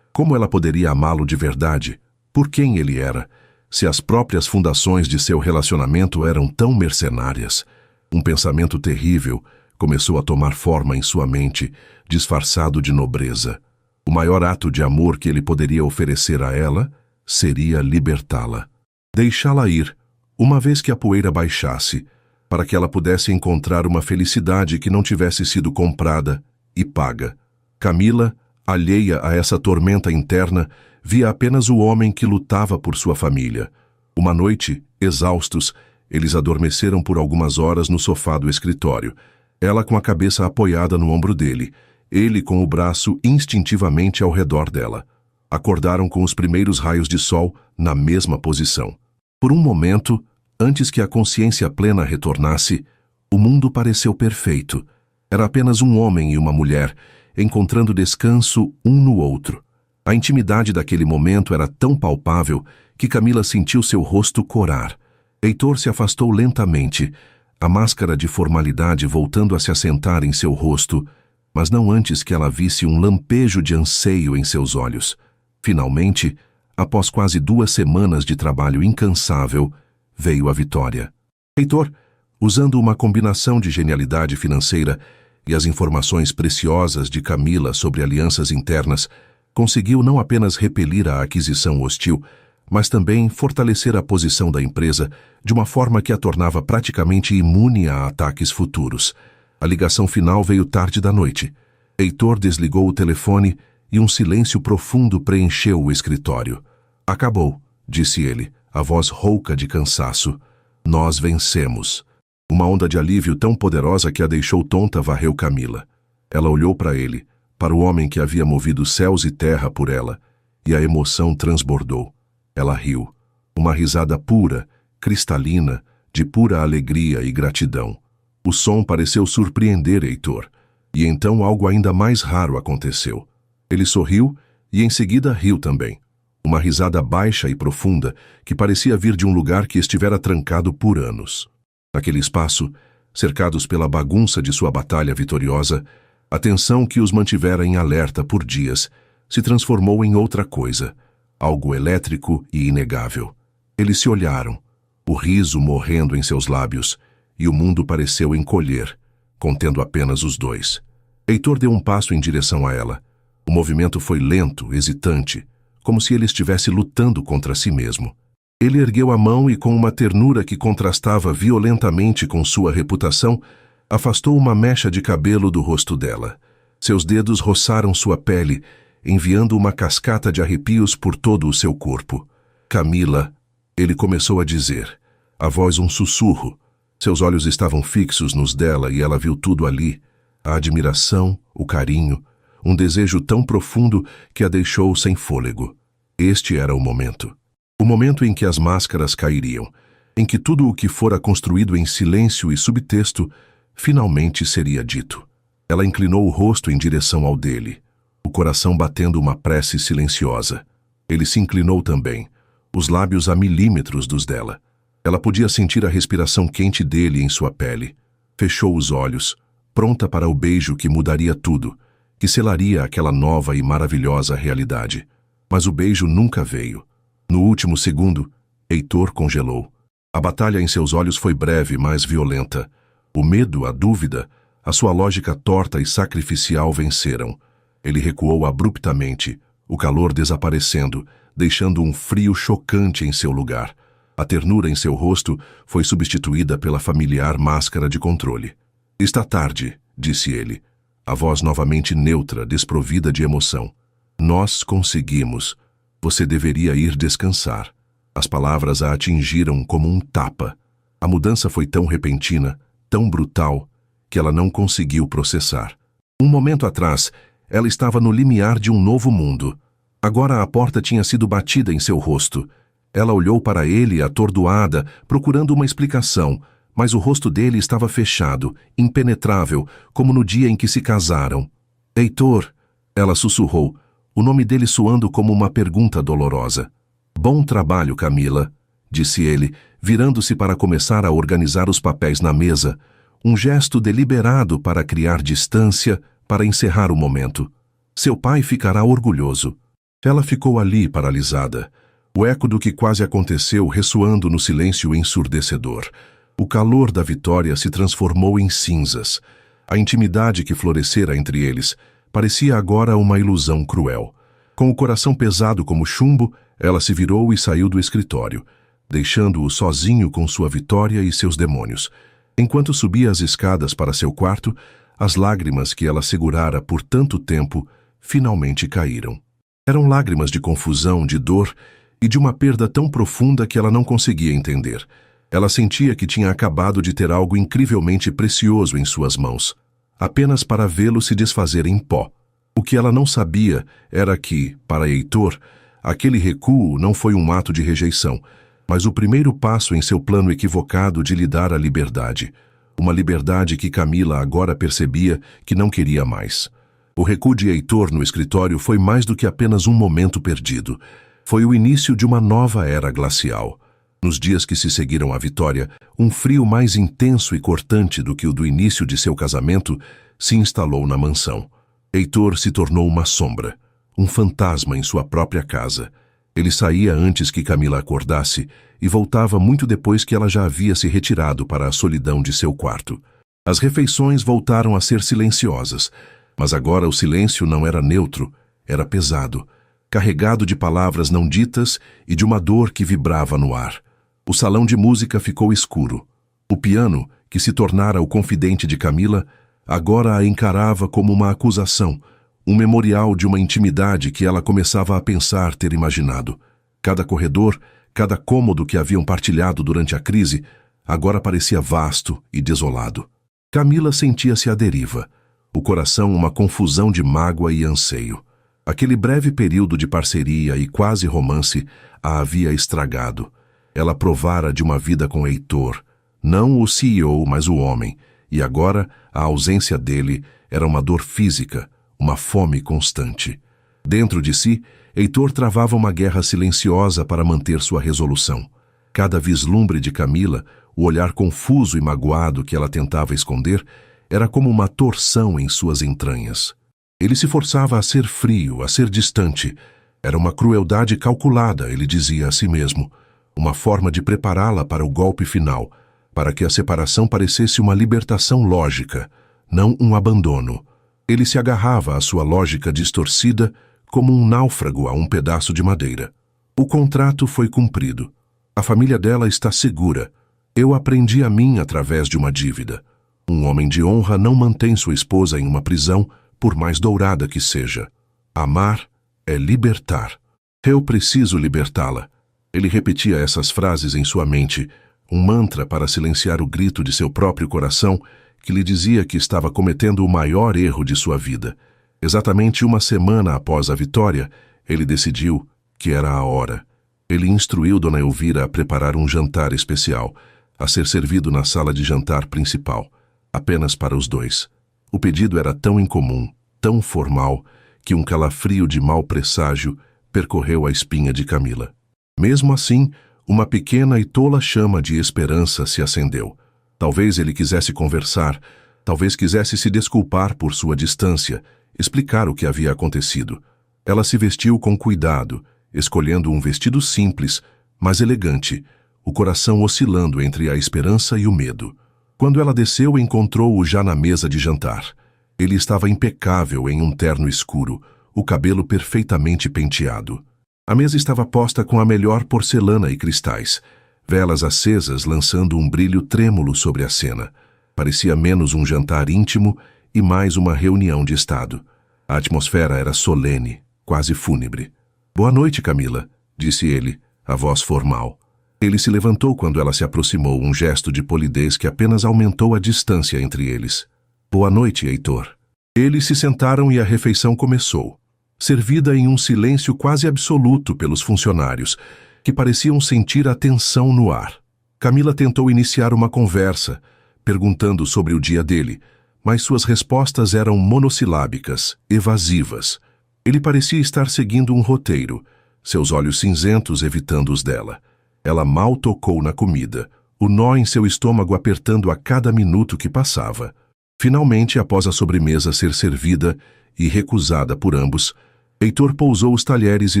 [SPEAKER 1] Como ela poderia amá-lo de verdade? Por quem ele era? Se as próprias fundações de seu relacionamento eram tão mercenárias. Um pensamento terrível começou a tomar forma em sua mente, disfarçado de nobreza. O maior ato de amor que ele poderia oferecer a ela seria libertá-la. Deixá-la ir, uma vez que a poeira baixasse, para que ela pudesse encontrar uma felicidade que não tivesse sido comprada e paga. Camila, alheia a essa tormenta interna, via apenas o homem que lutava por sua família. Uma noite, exaustos, eles adormeceram por algumas horas no sofá do escritório, ela com a cabeça apoiada no ombro dele, ele com o braço instintivamente ao redor dela. Acordaram com os primeiros raios de sol na mesma posição. Por um momento, antes que a consciência plena retornasse, o mundo pareceu perfeito. Era apenas um homem e uma mulher, encontrando descanso um no outro. A intimidade daquele momento era tão palpável que Camila sentiu seu rosto corar. Heitor se afastou lentamente, a máscara de formalidade voltando a se assentar em seu rosto, mas não antes que ela visse um lampejo de anseio em seus olhos. Finalmente, após quase 2 semanas de trabalho incansável, veio a vitória. Heitor, usando uma combinação de genialidade financeira e as informações preciosas de Camila sobre alianças internas, conseguiu não apenas repelir a aquisição hostil, mas também fortalecer a posição da empresa de uma forma que a tornava praticamente imune a ataques futuros. A ligação final veio tarde da noite. Heitor desligou o telefone e um silêncio profundo preencheu o escritório. "Acabou", disse ele, a voz rouca de cansaço. "Nós vencemos." Uma onda de alívio tão poderosa que a deixou tonta varreu Camila. Ela olhou para ele, para o homem que havia movido céus e terra por ela, e a emoção transbordou. Ela riu, uma risada pura, cristalina, de pura alegria e gratidão. O som pareceu surpreender Heitor, e então algo ainda mais raro aconteceu. Ele sorriu e em seguida riu também. Uma risada baixa e profunda que parecia vir de um lugar que estivera trancado por anos. Naquele espaço, cercados pela bagunça de sua batalha vitoriosa, a tensão que os mantivera em alerta por dias se transformou em outra coisa, algo elétrico e inegável. Eles se olharam, o riso morrendo em seus lábios, e o mundo pareceu encolher, contendo apenas os dois. Heitor deu um passo em direção a ela. O movimento foi lento, hesitante, como se ele estivesse lutando contra si mesmo. Ele ergueu a mão e, com uma ternura que contrastava violentamente com sua reputação, afastou uma mecha de cabelo do rosto dela. Seus dedos roçaram sua pele, enviando uma cascata de arrepios por todo o seu corpo. "Camila", ele começou a dizer, a voz um sussurro. Seus olhos estavam fixos nos dela e ela viu tudo ali, a admiração, o carinho, um desejo tão profundo que a deixou sem fôlego. Este era o momento. O momento em que as máscaras cairiam, em que tudo o que fora construído em silêncio e subtexto finalmente seria dito. Ela inclinou o rosto em direção ao dele, o coração batendo uma prece silenciosa. Ele se inclinou também, os lábios a milímetros dos dela. Ela podia sentir a respiração quente dele em sua pele. Fechou os olhos, pronta para o beijo que mudaria tudo, que selaria aquela nova e maravilhosa realidade. Mas o beijo nunca veio. No último segundo, Heitor congelou. A batalha em seus olhos foi breve, mas violenta. O medo, a dúvida, a sua lógica torta e sacrificial venceram. Ele recuou abruptamente, o calor desaparecendo, deixando um frio chocante em seu lugar. A ternura em seu rosto foi substituída pela familiar máscara de controle. "Está tarde", disse ele, a voz novamente neutra, desprovida de emoção. "Nós conseguimos. Você deveria ir descansar." As palavras a atingiram como um tapa. A mudança foi tão repentina, tão brutal, que ela não conseguiu processar. Um momento atrás, ela estava no limiar de um novo mundo. Agora a porta tinha sido batida em seu rosto. Ela olhou para ele, atordoada, procurando uma explicação, mas o rosto dele estava fechado, impenetrável, como no dia em que se casaram. "Heitor", ela sussurrou, o nome dele soando como uma pergunta dolorosa. "Bom trabalho, Camila", disse ele, virando-se para começar a organizar os papéis na mesa, um gesto deliberado para criar distância, para encerrar o momento. "Seu pai ficará orgulhoso." Ela ficou ali, paralisada, o eco do que quase aconteceu ressoando no silêncio ensurdecedor. O calor da vitória se transformou em cinzas. A intimidade que florescera entre eles parecia agora uma ilusão cruel. Com o coração pesado como chumbo, ela se virou e saiu do escritório, deixando-o sozinho com sua vitória e seus demônios. Enquanto subia as escadas para seu quarto, as lágrimas que ela segurara por tanto tempo finalmente caíram. Eram lágrimas de confusão, de dor e de uma perda tão profunda que ela não conseguia entender. Ela sentia que tinha acabado de ter algo incrivelmente precioso em suas mãos, apenas para vê-lo se desfazer em pó. O que ela não sabia era que, para Heitor, aquele recuo não foi um ato de rejeição, mas o primeiro passo em seu plano equivocado de lhe dar a liberdade. Uma liberdade que Camila agora percebia que não queria mais. O recuo de Heitor no escritório foi mais do que apenas um momento perdido. Foi o início de uma nova era glacial. Nos dias que se seguiram à vitória, um frio mais intenso e cortante do que o do início de seu casamento se instalou na mansão. Heitor se tornou uma sombra, um fantasma em sua própria casa. Ele saía antes que Camila acordasse e voltava muito depois que ela já havia se retirado para a solidão de seu quarto. As refeições voltaram a ser silenciosas, mas agora o silêncio não era neutro, era pesado, carregado de palavras não ditas e de uma dor que vibrava no ar. O salão de música ficou escuro. O piano, que se tornara o confidente de Camila, agora a encarava como uma acusação, um memorial de uma intimidade que ela começava a pensar ter imaginado. Cada corredor, cada cômodo que haviam partilhado durante a crise, agora parecia vasto e desolado. Camila sentia-se à deriva, o coração uma confusão de mágoa e anseio. Aquele breve período de parceria e quase romance a havia estragado. Ela provara de uma vida com Heitor, não o CEO, mas o homem, e agora a ausência dele era uma dor física, uma fome constante. Dentro de si, Heitor travava uma guerra silenciosa para manter sua resolução. Cada vislumbre de Camila, o olhar confuso e magoado que ela tentava esconder, era como uma torção em suas entranhas. Ele se forçava a ser frio, a ser distante. Era uma crueldade calculada, ele dizia a si mesmo, uma forma de prepará-la para o golpe final, para que a separação parecesse uma libertação lógica, não um abandono. Ele se agarrava à sua lógica distorcida como um náufrago a um pedaço de madeira. O contrato foi cumprido. A família dela está segura. Eu aprendi a mim através de uma dívida. Um homem de honra não mantém sua esposa em uma prisão, por mais dourada que seja. Amar é libertar. Eu preciso libertá-la. Ele repetia essas frases em sua mente, um mantra para silenciar o grito de seu próprio coração que lhe dizia que estava cometendo o maior erro de sua vida. Exatamente uma semana após a vitória, ele decidiu que era a hora. Ele instruiu Dona Elvira a preparar um jantar especial, a ser servido na sala de jantar principal, apenas para os dois. O pedido era tão incomum, tão formal, que um calafrio de mau presságio percorreu a espinha de Camila. Mesmo assim, uma pequena e tola chama de esperança se acendeu. Talvez ele quisesse conversar, talvez quisesse se desculpar por sua distância, explicar o que havia acontecido. Ela se vestiu com cuidado, escolhendo um vestido simples, mas elegante, o coração oscilando entre a esperança e o medo. Quando ela desceu, encontrou-o já na mesa de jantar. Ele estava impecável em um terno escuro, o cabelo perfeitamente penteado. A mesa estava posta com a melhor porcelana e cristais, velas acesas lançando um brilho trêmulo sobre a cena. Parecia menos um jantar íntimo e mais uma reunião de estado. A atmosfera era solene, quase fúnebre. "Boa noite, Camila", disse ele, a voz formal. Ele se levantou quando ela se aproximou, um gesto de polidez que apenas aumentou a distância entre eles. "Boa noite, Heitor." Eles se sentaram e a refeição começou, servida em um silêncio quase absoluto pelos funcionários, que pareciam sentir a tensão no ar. Camila tentou iniciar uma conversa, perguntando sobre o dia dele, mas suas respostas eram monossilábicas, evasivas. Ele parecia estar seguindo um roteiro, seus olhos cinzentos evitando os dela. Ela mal tocou na comida, o nó em seu estômago apertando a cada minuto que passava. Finalmente, após a sobremesa ser servida e recusada por ambos, Heitor pousou os talheres e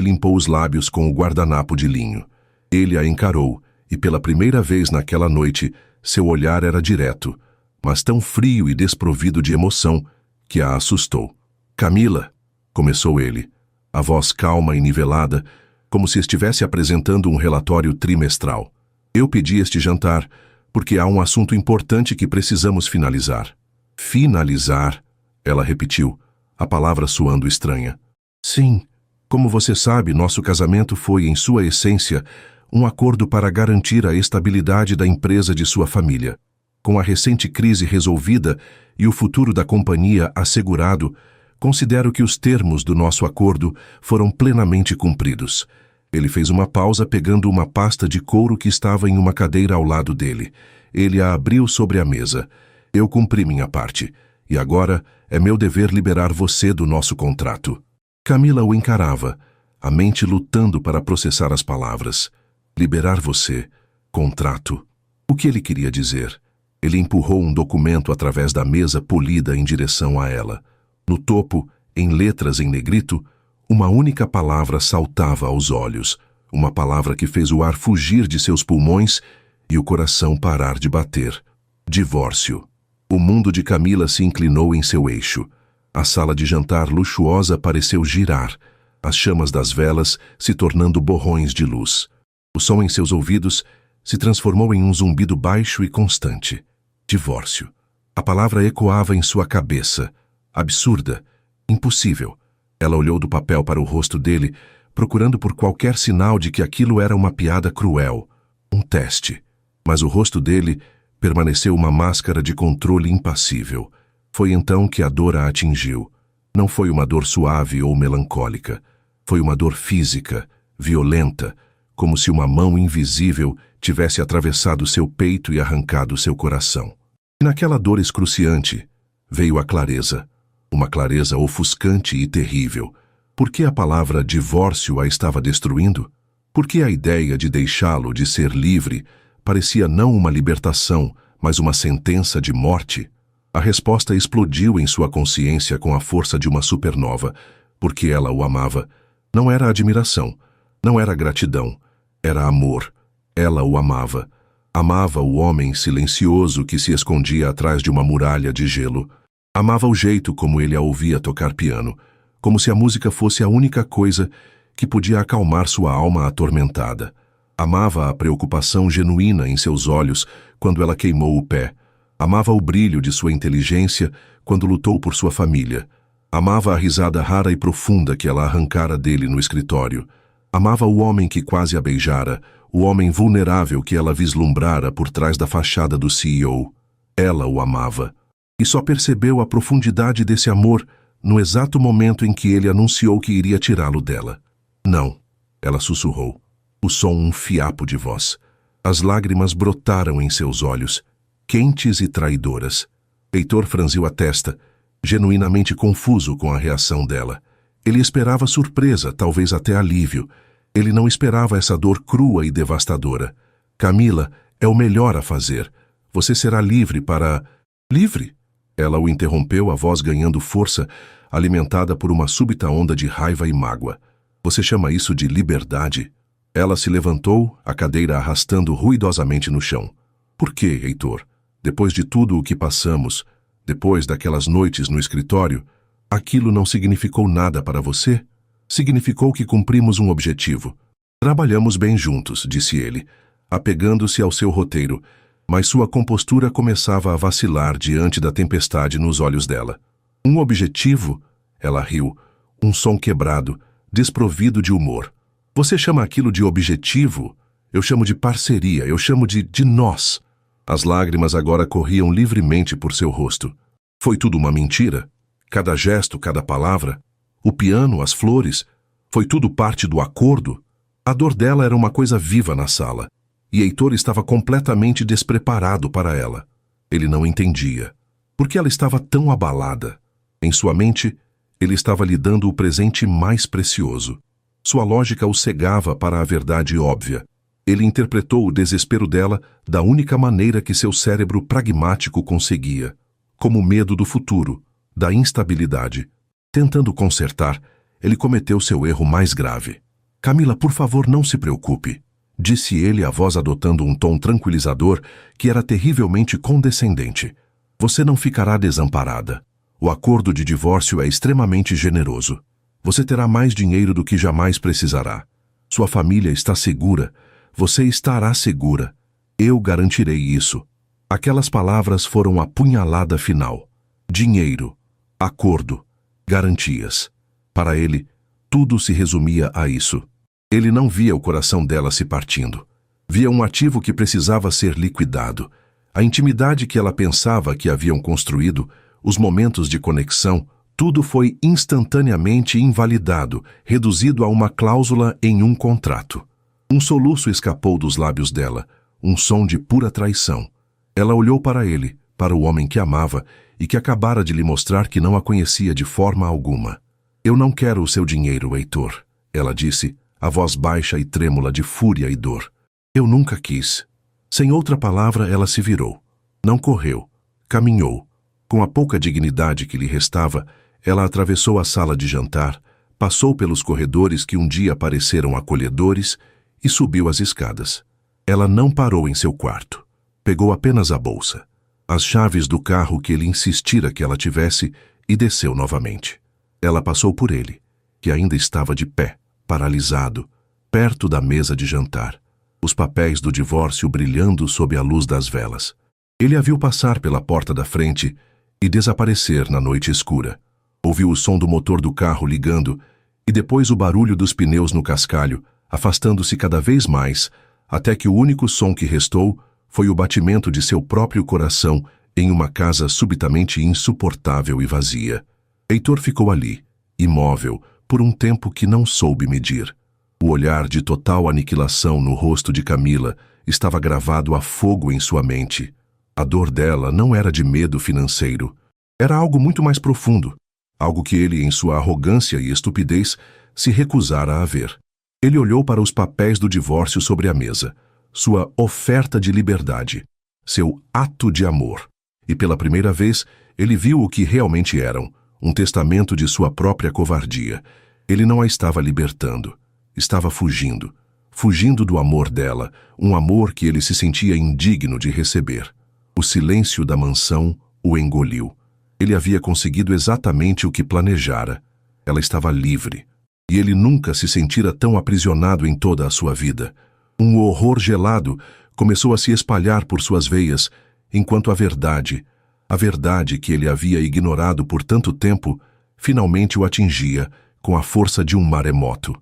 [SPEAKER 1] limpou os lábios com o guardanapo de linho. Ele a encarou, e pela primeira vez naquela noite, seu olhar era direto, mas tão frio e desprovido de emoção que a assustou. Camila, começou ele, a voz calma e nivelada, como se estivesse apresentando um relatório trimestral. Eu pedi este jantar porque há um assunto importante que precisamos finalizar. Finalizar? Ela repetiu, a palavra soando estranha. Sim, como você sabe, nosso casamento foi, em sua essência, um acordo para garantir a estabilidade da empresa de sua família. Com a recente crise resolvida e o futuro da companhia assegurado, considero que os termos do nosso acordo foram plenamente cumpridos. Ele fez uma pausa pegando uma pasta de couro que estava em uma cadeira ao lado dele. Ele a abriu sobre a mesa. Eu cumpri minha parte, e agora é meu dever liberar você do nosso contrato. Camila o encarava, a mente lutando para processar as palavras. Liberar você, contrato. O que ele queria dizer? Ele empurrou um documento através da mesa polida em direção a ela. No topo, em letras em negrito, uma única palavra saltava aos olhos, uma palavra que fez o ar fugir de seus pulmões e o coração parar de bater. Divórcio. O mundo de Camila se inclinou em seu eixo. A sala de jantar luxuosa pareceu girar, as chamas das velas se tornando borrões de luz. O som em seus ouvidos se transformou em um zumbido baixo e constante. Divórcio. A palavra ecoava em sua cabeça. Absurda. Impossível. Ela olhou do papel para o rosto dele, procurando por qualquer sinal de que aquilo era uma piada cruel. Um teste. Mas o rosto dele permaneceu uma máscara de controle impassível. Foi então que a dor a atingiu. Não foi uma dor suave ou melancólica. Foi uma dor física, violenta, como se uma mão invisível tivesse atravessado seu peito e arrancado seu coração. E naquela dor excruciante veio a clareza. Uma clareza ofuscante e terrível. Por que a palavra divórcio a estava destruindo? Por que a ideia de deixá-lo, de ser livre, parecia não uma libertação, mas uma sentença de morte? A resposta explodiu em sua consciência com a força de uma supernova, porque ela o amava. Não era admiração, não era gratidão, era amor. Ela o amava. Amava o homem silencioso que se escondia atrás de uma muralha de gelo. Amava o jeito como ele a ouvia tocar piano, como se a música fosse a única coisa que podia acalmar sua alma atormentada. Amava a preocupação genuína em seus olhos quando ela queimou o pé. Amava o brilho de sua inteligência quando lutou por sua família. Amava a risada rara e profunda que ela arrancara dele no escritório. Amava o homem que quase a beijara, o homem vulnerável que ela vislumbrara por trás da fachada do CEO. Ela o amava. E só percebeu a profundidade desse amor no exato momento em que ele anunciou que iria tirá-lo dela. Não, ela sussurrou, o som um fiapo de voz. As lágrimas brotaram em seus olhos, quentes e traidoras. Heitor franziu a testa, genuinamente confuso com a reação dela. Ele esperava surpresa, talvez até alívio. Ele não esperava essa dor crua e devastadora. Camila, é o melhor a fazer. Você será livre para... Livre? Ela o interrompeu, a voz ganhando força, alimentada por uma súbita onda de raiva e mágoa. Você chama isso de liberdade? Ela se levantou, a cadeira arrastando ruidosamente no chão. Por quê, Heitor? Depois de tudo o que passamos, depois daquelas noites no escritório, aquilo não significou nada para você? Significou que cumprimos um objetivo. Trabalhamos bem juntos, disse ele, apegando-se ao seu roteiro, mas sua compostura começava a vacilar diante da tempestade nos olhos dela. Um objetivo? Ela riu, um som quebrado, desprovido de humor. Você chama aquilo de objetivo? Eu chamo de parceria, eu chamo de nós. As lágrimas agora corriam livremente por seu rosto. Foi tudo uma mentira? Cada gesto, cada palavra? O piano, as flores? Foi tudo parte do acordo? A dor dela era uma coisa viva na sala. E Heitor estava completamente despreparado para ela. Ele não entendia. Por que ela estava tão abalada? Em sua mente, ele estava lhe dando o presente mais precioso. Sua lógica o cegava para a verdade óbvia. Ele interpretou o desespero dela da única maneira que seu cérebro pragmático conseguia, como medo do futuro, da instabilidade. Tentando consertar, ele cometeu seu erro mais grave. Camila, por favor, não se preocupe, disse ele, a voz adotando um tom tranquilizador que era terrivelmente condescendente. Você não ficará desamparada. O acordo de divórcio é extremamente generoso. Você terá mais dinheiro do que jamais precisará. Sua família está segura. Você estará segura. Eu garantirei isso. Aquelas palavras foram a punhalada final. Dinheiro, acordo, garantias. Para ele, tudo se resumia a isso. Ele não via o coração dela se partindo. Via um ativo que precisava ser liquidado. A intimidade que ela pensava que haviam construído, os momentos de conexão, tudo foi instantaneamente invalidado, reduzido a uma cláusula em um contrato. Um soluço escapou dos lábios dela, um som de pura traição. Ela olhou para ele, para o homem que amava e que acabara de lhe mostrar que não a conhecia de forma alguma. Eu não quero o seu dinheiro, Heitor, ela disse, a voz baixa e trêmula de fúria e dor. Eu nunca quis. Sem outra palavra, ela se virou. Não correu, caminhou. Com a pouca dignidade que lhe restava, ela atravessou a sala de jantar, passou pelos corredores que um dia pareceram acolhedores e subiu as escadas. Ela não parou em seu quarto. Pegou apenas a bolsa, as chaves do carro que ele insistira que ela tivesse e desceu novamente. Ela passou por ele, que ainda estava de pé, paralisado, perto da mesa de jantar, os papéis do divórcio brilhando sob a luz das velas. Ele a viu passar pela porta da frente e desaparecer na noite escura. Ouviu o som do motor do carro ligando e depois o barulho dos pneus no cascalho, afastando-se cada vez mais, até que o único som que restou foi o batimento de seu próprio coração em uma casa subitamente insuportável e vazia. Heitor ficou ali, imóvel, por um tempo que não soube medir. O olhar de total aniquilação no rosto de Camila estava gravado a fogo em sua mente. A dor dela não era de medo financeiro. Era algo muito mais profundo, algo que ele, em sua arrogância e estupidez, se recusara a ver. Ele olhou para os papéis do divórcio sobre a mesa, sua oferta de liberdade, seu ato de amor. E pela primeira vez, ele viu o que realmente eram, um testamento de sua própria covardia. Ele não a estava libertando, estava fugindo. Fugindo do amor dela, um amor que ele se sentia indigno de receber. O silêncio da mansão o engoliu. Ele havia conseguido exatamente o que planejara. Ela estava livre. E ele nunca se sentira tão aprisionado em toda a sua vida. Um horror gelado começou a se espalhar por suas veias, enquanto a verdade que ele havia ignorado por tanto tempo, finalmente o atingia com a força de um maremoto.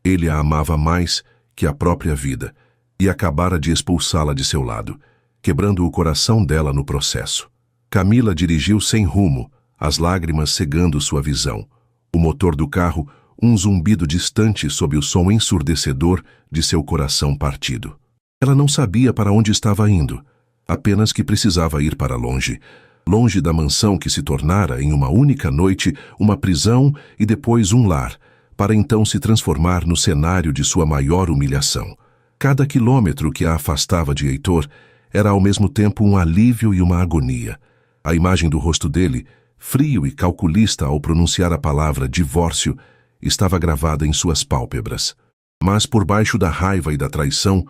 [SPEAKER 1] Ele a amava mais que a própria vida e acabara de expulsá-la de seu lado, quebrando o coração dela no processo. Camila dirigiu sem rumo, as lágrimas cegando sua visão. O motor do carro, um zumbido distante sob o som ensurdecedor de seu coração partido. Ela não sabia para onde estava indo, apenas que precisava ir para longe, longe da mansão que se tornara em uma única noite uma prisão e depois um lar, para então se transformar no cenário de sua maior humilhação. Cada quilômetro que a afastava de Heitor era ao mesmo tempo um alívio e uma agonia. A imagem do rosto dele, frio e calculista ao pronunciar a palavra divórcio, estava gravada em suas pálpebras. Mas por baixo da raiva e da traição,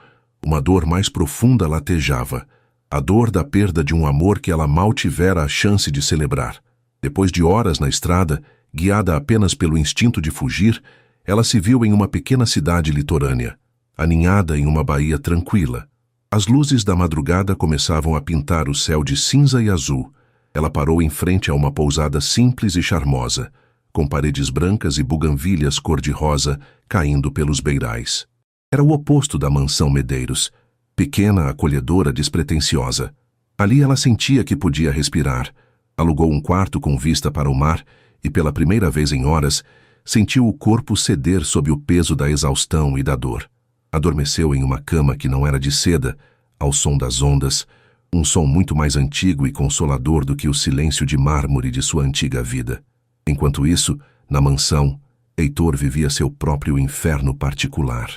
[SPEAKER 1] uma dor mais profunda latejava. A dor da perda de um amor que ela mal tivera a chance de celebrar. Depois de horas na estrada, guiada apenas pelo instinto de fugir, ela se viu em uma pequena cidade litorânea, aninhada em uma baía tranquila. As luzes da madrugada começavam a pintar o céu de cinza e azul. Ela parou em frente a uma pousada simples e charmosa, com paredes brancas e buganvílias cor-de-rosa caindo pelos beirais. Era o oposto da mansão Medeiros, pequena, acolhedora, despretensiosa. Ali ela sentia que podia respirar. Alugou um quarto com vista para o mar e, pela primeira vez em horas, sentiu o corpo ceder sob o peso da exaustão e da dor. Adormeceu em uma cama que não era de seda, ao som das ondas, um som muito mais antigo e consolador do que o silêncio de mármore de sua antiga vida. Enquanto isso, na mansão, Heitor vivia seu próprio inferno particular.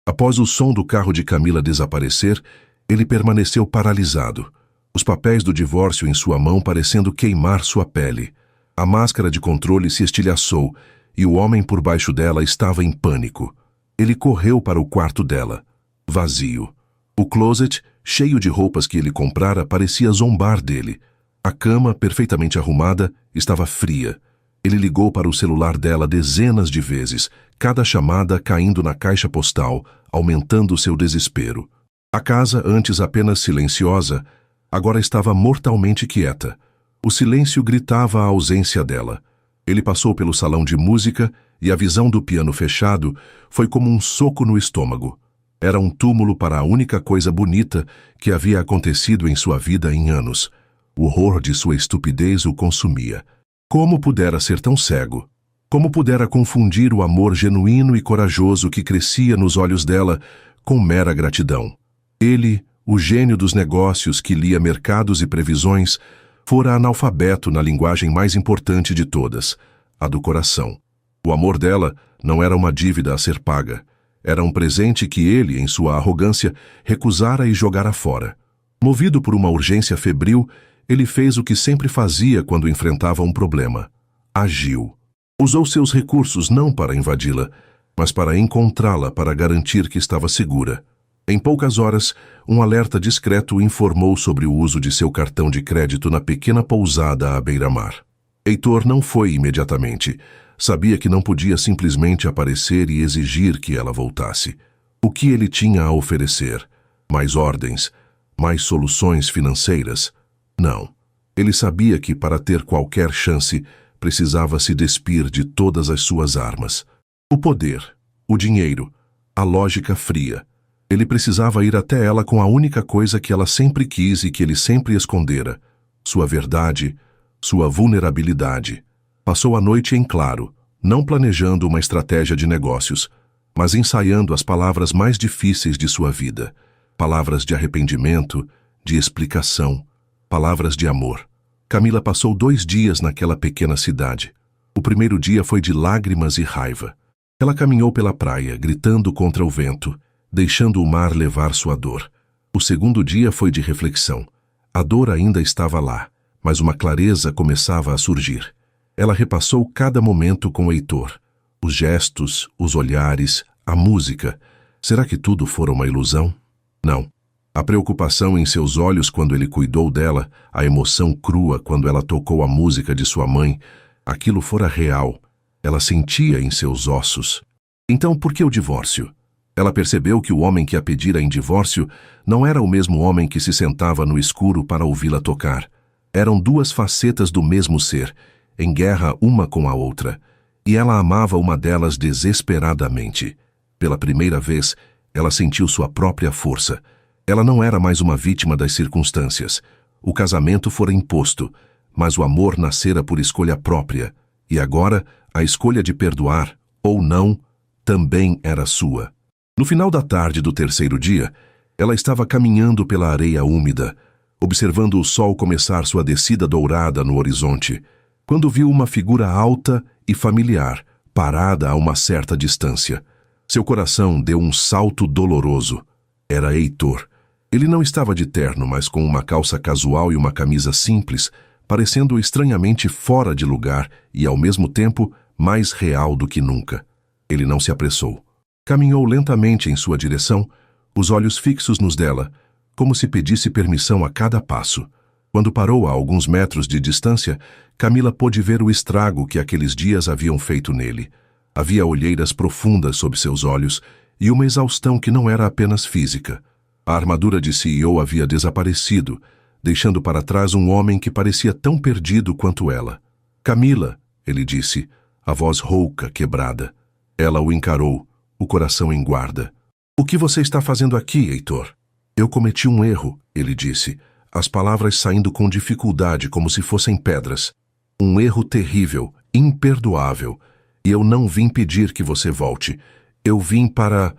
[SPEAKER 1] Após o som do carro de Camila desaparecer, ele permaneceu paralisado, os papéis do divórcio em sua mão parecendo queimar sua pele. A máscara de controle se estilhaçou e o homem por baixo dela estava em pânico. Ele correu para o quarto dela, vazio. O closet, cheio de roupas que ele comprara, parecia zombar dele. A cama, perfeitamente arrumada, estava fria. Ele ligou para o celular dela dezenas de vezes, cada chamada caindo na caixa postal, aumentando seu desespero. A casa, antes apenas silenciosa, agora estava mortalmente quieta. O silêncio gritava a ausência dela. Ele passou pelo salão de música e a visão do piano fechado foi como um soco no estômago. Era um túmulo para a única coisa bonita que havia acontecido em sua vida em anos. O horror de sua estupidez o consumia. Como pudera ser tão cego? Como pudera confundir o amor genuíno e corajoso que crescia nos olhos dela com mera gratidão? Ele, o gênio dos negócios que lia mercados e previsões, fora analfabeto na linguagem mais importante de todas, a do coração. O amor dela não era uma dívida a ser paga. Era um presente que ele, em sua arrogância, recusara e jogara fora. Movido por uma urgência febril, ele fez o que sempre fazia quando enfrentava um problema. Agiu. Usou seus recursos não para invadi-la, mas para encontrá-la para garantir que estava segura. Em poucas horas, um alerta discreto o informou sobre o uso de seu cartão de crédito na pequena pousada à beira-mar. Heitor não foi imediatamente. Sabia que não podia simplesmente aparecer e exigir que ela voltasse. O que ele tinha a oferecer? Mais ordens? Mais soluções financeiras? Não. Ele sabia que, para ter qualquer chance, precisava se despir de todas as suas armas. O poder, o dinheiro, a lógica fria. Ele precisava ir até ela com a única coisa que ela sempre quis e que ele sempre escondera: sua verdade, sua vulnerabilidade. Passou a noite em claro, não planejando uma estratégia de negócios, mas ensaiando as palavras mais difíceis de sua vida. Palavras de arrependimento, de explicação, palavras de amor. Camila passou 2 dias naquela pequena cidade. O primeiro dia foi de lágrimas e raiva. Ela caminhou pela praia, gritando contra o vento, deixando o mar levar sua dor. O segundo dia foi de reflexão. A dor ainda estava lá, mas uma clareza começava a surgir. Ela repassou cada momento com Heitor. Os gestos, os olhares, a música. Será que tudo fora uma ilusão? Não. A preocupação em seus olhos quando ele cuidou dela, a emoção crua quando ela tocou a música de sua mãe, aquilo fora real. Ela sentia em seus ossos. Então, por que o divórcio? Ela percebeu que o homem que a pedira em divórcio não era o mesmo homem que se sentava no escuro para ouvi-la tocar. Eram 2 facetas do mesmo ser, em guerra uma com a outra, e ela amava uma delas desesperadamente. Pela primeira vez, ela sentiu sua própria força. Ela não era mais uma vítima das circunstâncias. O casamento fora imposto, mas o amor nascera por escolha própria, e agora a escolha de perdoar, ou não, também era sua. No final da tarde do 3º dia, ela estava caminhando pela areia úmida, observando o sol começar sua descida dourada no horizonte, quando viu uma figura alta e familiar, parada a uma certa distância. Seu coração deu um salto doloroso. Era Heitor. Ele não estava de terno, mas com uma calça casual e uma camisa simples, parecendo estranhamente fora de lugar e, ao mesmo tempo, mais real do que nunca. Ele não se apressou. Caminhou lentamente em sua direção, os olhos fixos nos dela, como se pedisse permissão a cada passo. Quando parou a alguns metros de distância, Camila pôde ver o estrago que aqueles dias haviam feito nele. Havia olheiras profundas sob seus olhos e uma exaustão que não era apenas física. A armadura de CEO havia desaparecido, deixando para trás um homem que parecia tão perdido quanto ela. "Camila", ele disse, a voz rouca, quebrada. Ela o encarou, o coração em guarda. "O que você está fazendo aqui, Heitor?" "Eu cometi um erro", ele disse, as palavras saindo com dificuldade como se fossem pedras. "Um erro terrível, imperdoável. E eu não vim pedir que você volte. Eu vim para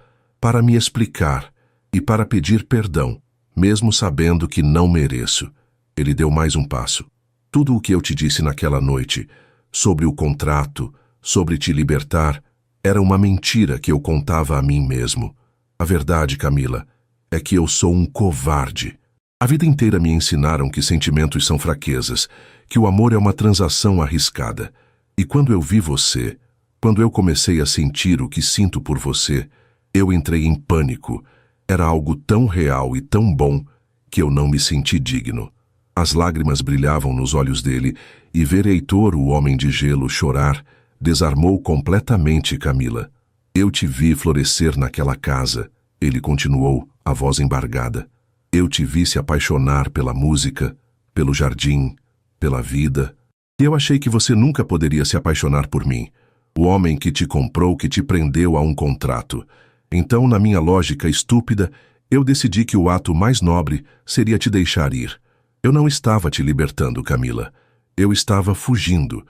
[SPEAKER 1] me explicar e para pedir perdão, mesmo sabendo que não mereço." Ele deu mais um passo. "Tudo o que eu te disse naquela noite, sobre o contrato, sobre te libertar, era uma mentira que eu contava a mim mesmo. A verdade, Camila, é que eu sou um covarde. A vida inteira me ensinaram que sentimentos são fraquezas, que o amor é uma transação arriscada. E quando eu vi você, quando eu comecei a sentir o que sinto por você, eu entrei em pânico. Era algo tão real e tão bom que eu não me senti digno. As lágrimas brilhavam nos olhos dele, e ver Heitor, o homem de gelo, chorar, desarmou completamente Camila. Eu te vi florescer naquela casa, ele continuou, a voz embargada. Eu te vi se apaixonar pela música, pelo jardim, pela vida. E eu achei que você nunca poderia se apaixonar por mim, o homem que te comprou, que te prendeu a um contrato. Então, na minha lógica estúpida, eu decidi que o ato mais nobre seria te deixar ir. Eu não estava te libertando, Camila. Eu estava fugindo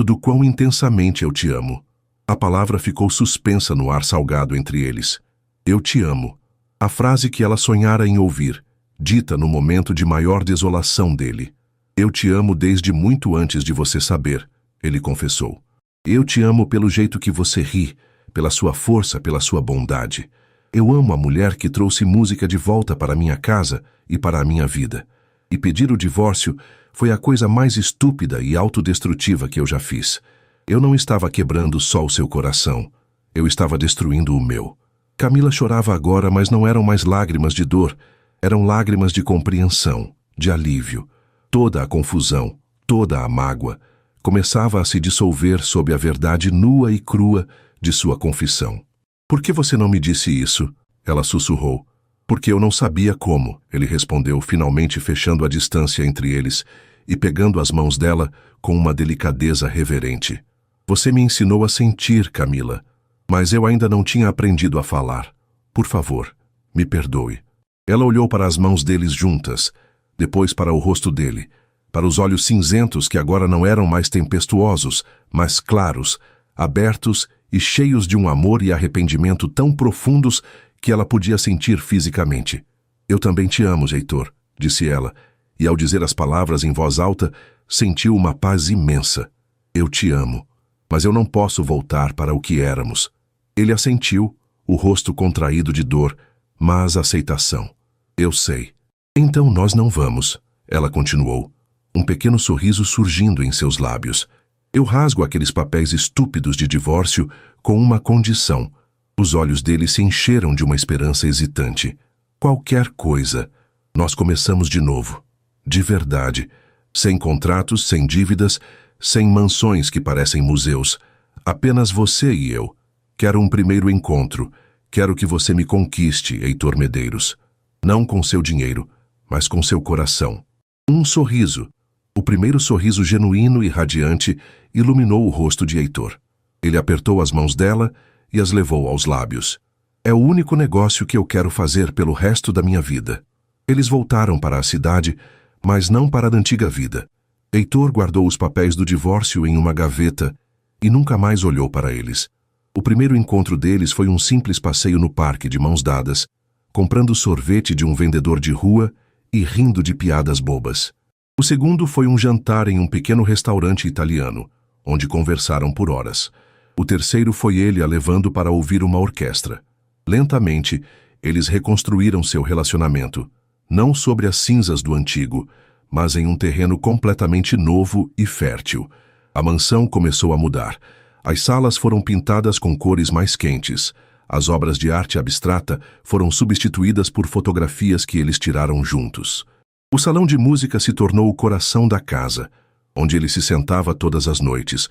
[SPEAKER 1] do quão intensamente eu te amo. A palavra ficou suspensa no ar salgado entre eles. Eu te amo. A frase que ela sonhara em ouvir, dita no momento de maior desolação dele. Eu te amo desde muito antes de você saber, ele confessou. Eu te amo pelo jeito que você ri, pela sua força, pela sua bondade. Eu amo a mulher que trouxe música de volta para minha casa e para a minha vida. E pedir o divórcio foi a coisa mais estúpida e autodestrutiva que eu já fiz. Eu não estava quebrando só o seu coração. Eu estava destruindo o meu. Camila chorava agora, mas não eram mais lágrimas de dor. Eram lágrimas de compreensão, de alívio. Toda a confusão, toda a mágoa, começava a se dissolver sob a verdade nua e crua de sua confissão. Por que você não me disse isso? Ela sussurrou. Porque eu não sabia como, ele respondeu, finalmente fechando a distância entre eles e pegando as mãos dela com uma delicadeza reverente. Você me ensinou a sentir, Camila, mas eu ainda não tinha aprendido a falar. Por favor, me perdoe. Ela olhou para as mãos deles juntas, depois para o rosto dele, para os olhos cinzentos que agora não eram mais tempestuosos, mas claros, abertos e cheios de um amor e arrependimento tão profundos que ela podia sentir fisicamente. Eu também te amo, Heitor, disse ela, e ao dizer as palavras em voz alta, sentiu uma paz imensa. Eu te amo, mas eu não posso voltar para o que éramos. Ele assentiu, o rosto contraído de dor, mas aceitação. Eu sei. Então nós não vamos, ela continuou, um pequeno sorriso surgindo em seus lábios. Eu rasgo aqueles papéis estúpidos de divórcio com uma condição. Os olhos dele se encheram de uma esperança hesitante. Qualquer coisa. Nós começamos de novo. De verdade. Sem contratos, sem dívidas, sem mansões que parecem museus. Apenas você e eu. Quero um primeiro encontro. Quero que você me conquiste, Heitor Medeiros. Não com seu dinheiro, mas com seu coração. Um sorriso. O primeiro sorriso genuíno e radiante iluminou o rosto de Heitor. Ele apertou as mãos dela e as levou aos lábios. É o único negócio que eu quero fazer pelo resto da minha vida. Eles voltaram para a cidade, mas não para a antiga vida. Heitor guardou os papéis do divórcio em uma gaveta e nunca mais olhou para eles. O primeiro encontro deles foi um simples passeio no parque de mãos dadas, comprando sorvete de um vendedor de rua e rindo de piadas bobas. O segundo foi um jantar em um pequeno restaurante italiano, onde conversaram por horas. O terceiro foi ele a levando para ouvir uma orquestra. Lentamente, eles reconstruíram seu relacionamento, não sobre as cinzas do antigo, mas em um terreno completamente novo e fértil. A mansão começou a mudar. As salas foram pintadas com cores mais quentes. As obras de arte abstrata foram substituídas por fotografias que eles tiraram juntos. O salão de música se tornou o coração da casa, onde ele se sentava todas as noites,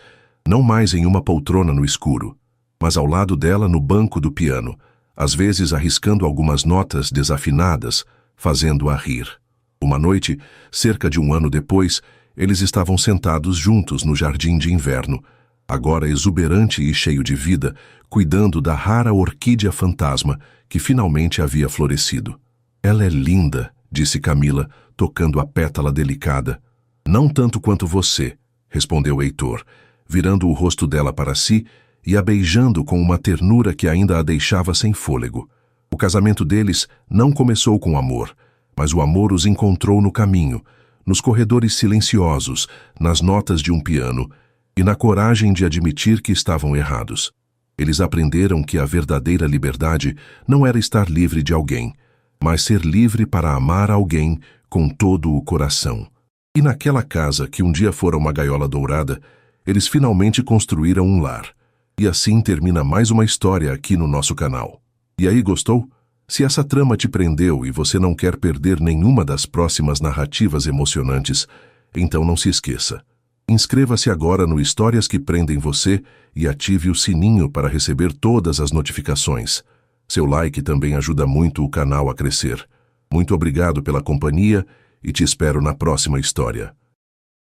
[SPEAKER 1] não mais em uma poltrona no escuro, mas ao lado dela no banco do piano, às vezes arriscando algumas notas desafinadas, fazendo-a rir. Uma noite, cerca de um ano depois, eles estavam sentados juntos no jardim de inverno, agora exuberante e cheio de vida, cuidando da rara orquídea fantasma que finalmente havia florescido. Ela é linda, disse Camila, tocando a pétala delicada. Não tanto quanto você, respondeu Heitor, virando o rosto dela para si e a beijando com uma ternura que ainda a deixava sem fôlego. O casamento deles não começou com amor, mas o amor os encontrou no caminho, nos corredores silenciosos, nas notas de um piano e na coragem de admitir que estavam errados. Eles aprenderam que a verdadeira liberdade não era estar livre de alguém, mas ser livre para amar alguém com todo o coração. E naquela casa, que um dia fora uma gaiola dourada, eles finalmente construíram um lar. E assim termina mais uma história aqui no nosso canal. E aí, gostou? Se essa trama te prendeu e você não quer perder nenhuma das próximas narrativas emocionantes, então não se esqueça. Inscreva-se agora no Histórias que Prendem Você e ative o sininho para receber todas as notificações. Seu like também ajuda muito o canal a crescer. Muito obrigado pela companhia e te espero na próxima história.